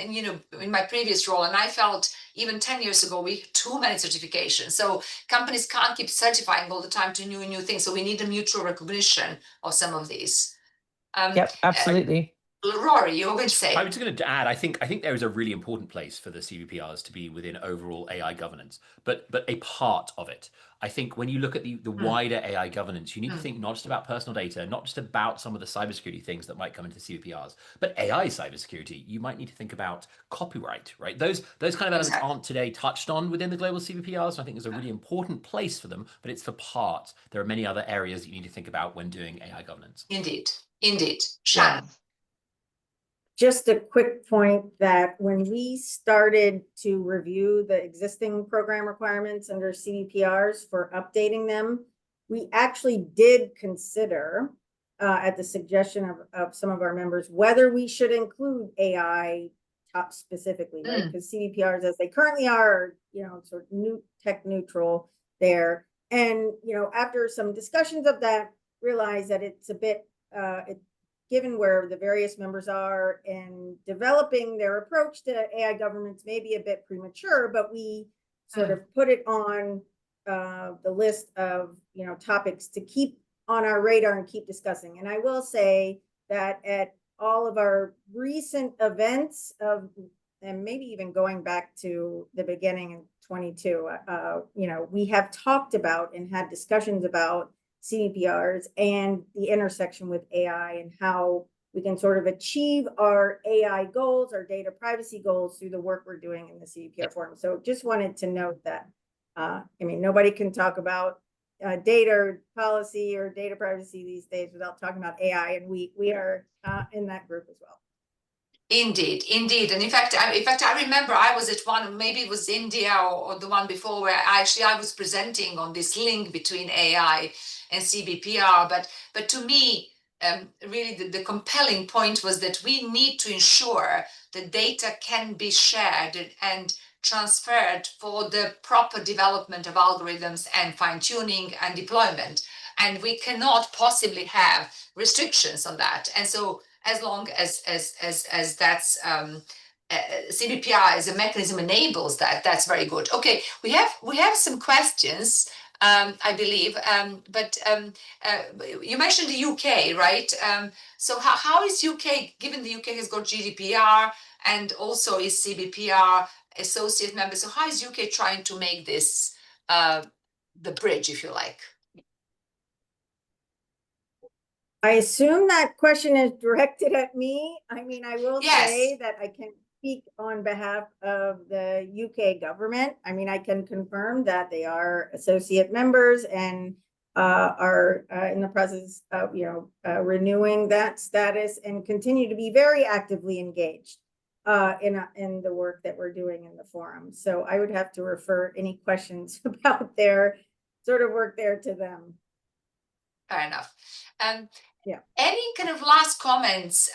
[SPEAKER 1] in my previous role, and I felt even 10 years ago, we had too many certifications. So companies can't keep certifying all the time to new things. So we need a mutual recognition of some of these.
[SPEAKER 7] Yep, absolutely.
[SPEAKER 1] Rory, you were going to say?
[SPEAKER 4] I was just going to add, I think there is a really important place for the CBPRs to be within overall AI governance, but a part of it. I think when you look at the wider AI governance, you need to think not just about personal data, not just about some of the cybersecurity things that might come into CBPRs, but AI cybersecurity. You might need to think about copyright, right? Those kind of elements aren't today touched on within the global CBPRs. So I think there's a really important place for them, but it's for part. There are many other areas that you need to think about when doing AI governance.
[SPEAKER 1] Indeed. Shannon.
[SPEAKER 2] Just a quick point that when we started to review the existing program requirements under CBPRs for updating them, we actually did consider, at the suggestion of some of our members, whether we should include AI top specifically, right? Because CBPRs, as they currently are, sort of new tech neutral there. And, after some discussions of that, realized that it's a bit, given where the various members are in developing their approach to AI governments may be a bit premature, but we sort of put it on the list of topics to keep on our radar and keep discussing. And I will say that at all of our recent events and maybe even going back to the beginning in 22, we have talked about and had discussions about CBPRs and the intersection with AI and how we can sort of achieve our AI goals, our data privacy goals through the work we're doing in the CBPR Forum. So just wanted to note that, nobody can talk about data policy or data privacy these days without talking about AI, and we are in that group as well.
[SPEAKER 1] Indeed. And in fact, I remember I was at one, maybe it was India or the one before, where I was presenting on this link between AI and CBPR. But to me, really the compelling point was that we need to ensure that data can be shared and transferred for the proper development of algorithms and fine-tuning and deployment. And we cannot possibly have restrictions on that. And so as long as that's CBPR as a mechanism enables that, that's very good. Okay, we have some questions, I believe, but you mentioned the UK, right? So how is UK, given the UK has got GDPR and also is CBPR associate member, so how is UK trying to make this the bridge, if you like?
[SPEAKER 2] I assume that question is directed at me. I mean, I will say that I can speak on behalf of the UK government. I mean, I can confirm that they are associate members and are in the process of, renewing that status and continue to be very actively engaged in the work that we're doing in the forum. So I would have to refer any questions about their sort of work there to them.
[SPEAKER 1] Fair enough. Any kind of last comments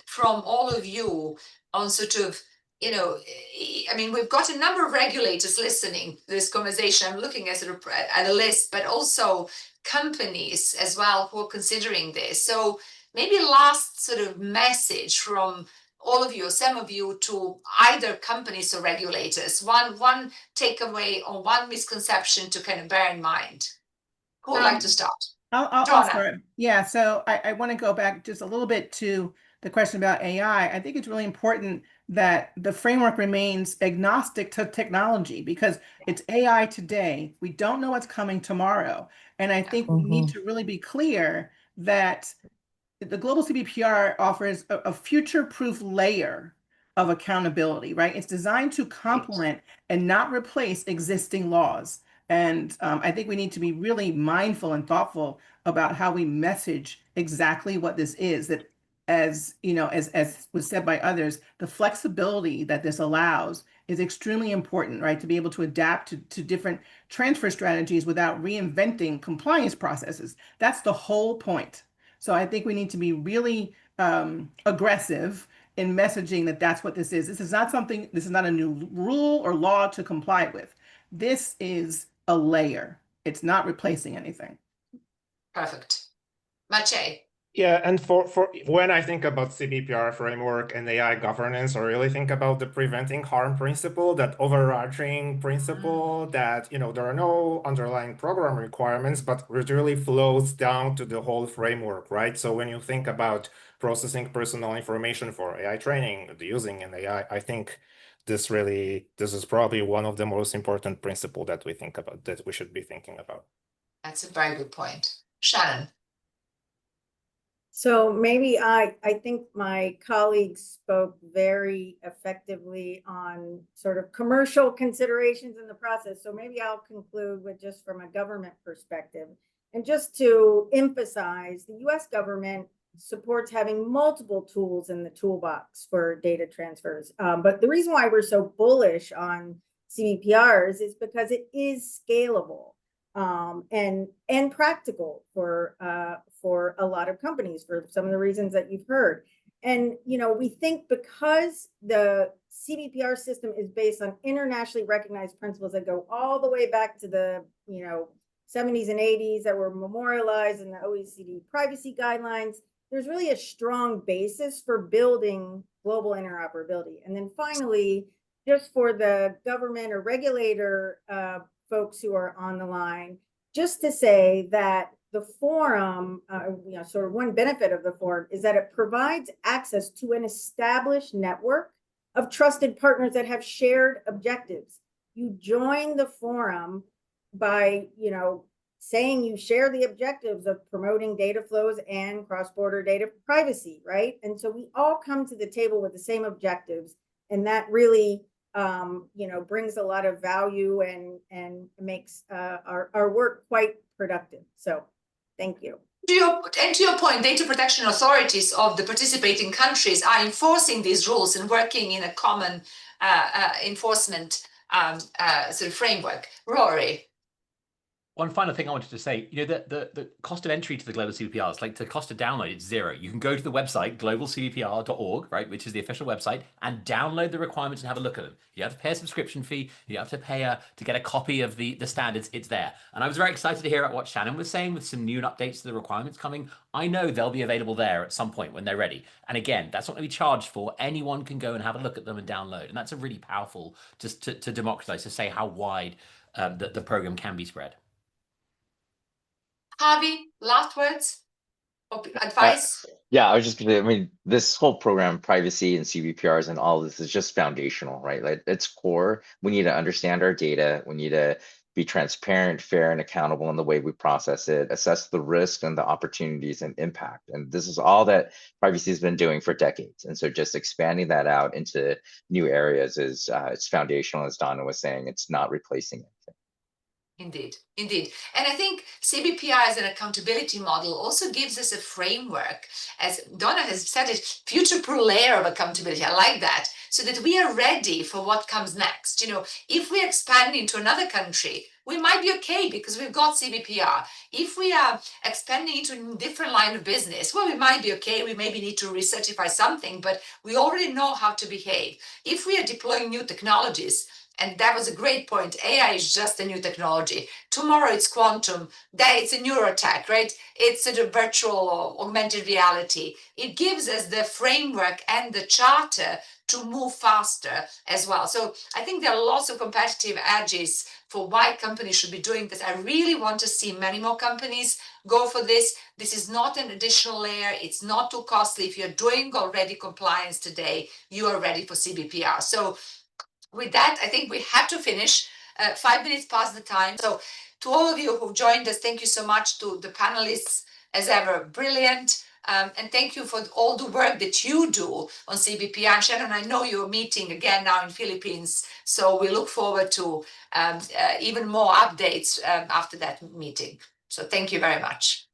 [SPEAKER 1] from all of you on sort of, I mean, we've got a number of regulators listening to this conversation. I'm looking at a list, but also companies as well who are considering this. So maybe last sort of message from all of you, or some of you, to either companies or regulators. One takeaway or one misconception to kind of bear in mind. Who would like to start?
[SPEAKER 5] I'll start. Yeah, so I want to go back just a little bit to the question about AI. I think it's really important that the framework remains agnostic to technology, because it's AI today. We don't know what's coming tomorrow. And I think we need to really be clear that the Global CBPR offers a future-proof layer of accountability, right? It's designed to complement and not replace existing laws. And I think we need to be really mindful and thoughtful about how we message exactly what this is. That, as was said by others, the flexibility that this allows is extremely important, right? To be able to adapt to different transfer strategies without reinventing compliance processes. That's the whole point. So I think we need to be really aggressive in messaging that that's what this is. This is not a new rule or law to comply with. This is a layer. It's not replacing anything.
[SPEAKER 1] Perfect. Maciej.
[SPEAKER 6] Yeah, and for when I think about CBPR framework and AI governance, I really think about the preventing harm principle, that overarching principle that, there are no underlying program requirements, but it really flows down to the whole framework, right? So when you think about processing personal information for AI training, using an AI, I think this is probably one of the most important principles that we think about, that we should be thinking about.
[SPEAKER 1] That's a very good point. Shannon.
[SPEAKER 2] So maybe I think my colleagues spoke very effectively on sort of commercial considerations in the process. So maybe I'll conclude with just from a government perspective. And just to emphasize, the US government supports having multiple tools in the toolbox for data transfers. But the reason why we're so bullish on CBPRs is because it is scalable. And practical for a lot of companies for some of the reasons that you've heard. And, we think because the CBPR system is based on internationally recognized principles that go all the way back to the, 70s and 80s that were memorialized in the OECD privacy guidelines, there's really a strong basis for building global interoperability. And then finally, just for the government or regulator folks who are on the line, just to say that the forum, sort of one benefit of the forum is that it provides access to an established network of trusted partners that have shared objectives. You join the forum by, saying you share the objectives of promoting data flows and cross-border data privacy, right? And so we all come to the table with the same objectives, and that really brings a lot of value and makes our work quite productive. So thank you.
[SPEAKER 1] To your point, data protection authorities of the participating countries are enforcing these rules and working in a common enforcement sort of framework. Rory.
[SPEAKER 4] One final thing I wanted to say, the cost of entry to the Global CBPR, like the cost to download, it's zero. You can go to the website, globalcbpr.org, right, which is the official website, and download the requirements and have a look at them. You have to pay a subscription fee. You have to pay to get a copy of the standards. It's there. And I was very excited to hear what Shannon was saying with some new updates to the requirements coming. I know they'll be available there at some point when they're ready. And again, that's not going to be charged for. Anyone can go and have a look at them and download. And that's a really powerful, just to democratize, to say how wide the program can be spread.
[SPEAKER 1] Harvey, last words or advice?
[SPEAKER 3] Yeah, I was just gonna, this whole program, privacy and CBPRs and all this is just foundational, right? Like it's core. We need to understand our data. We need to be transparent, fair, and accountable in the way we process it, assess the risk and the opportunities and impact. And this is all that privacy has been doing for decades. And so just expanding that out into new areas is it's foundational, as Donna was saying. It's not replacing anything.
[SPEAKER 1] Indeed, indeed. And I think CBPR as an accountability model also gives us a framework, as Donna has said it, future-proof layer of accountability. I like that. So that we are ready for what comes next. If we expand into another country, we might be okay because we've got CBPR. If we are expanding into a different line of business, well, we might be okay. We maybe need to recertify something, but we already know how to behave. If we are deploying new technologies, and that was a great point. AI is just a new technology. Tomorrow it's quantum. It's a neurotech, right? It's sort of virtual or augmented reality. It gives us the framework and the charter to move faster as well. So I think there are lots of competitive edges for why companies should be doing this. I really want to see many more companies go for this. This is not an additional layer. It's not too costly. If you're doing already compliance today, you are ready for CBPR. So with that, I think we have to finish 5 minutes past the time. So to all of you who joined us, thank you so much. To the panelists, as ever, brilliant. And thank you for all the work that you do on CBPR. And Shannon, I know you're meeting again now in Philippines. So we look forward to even more updates after that meeting. So thank you very much.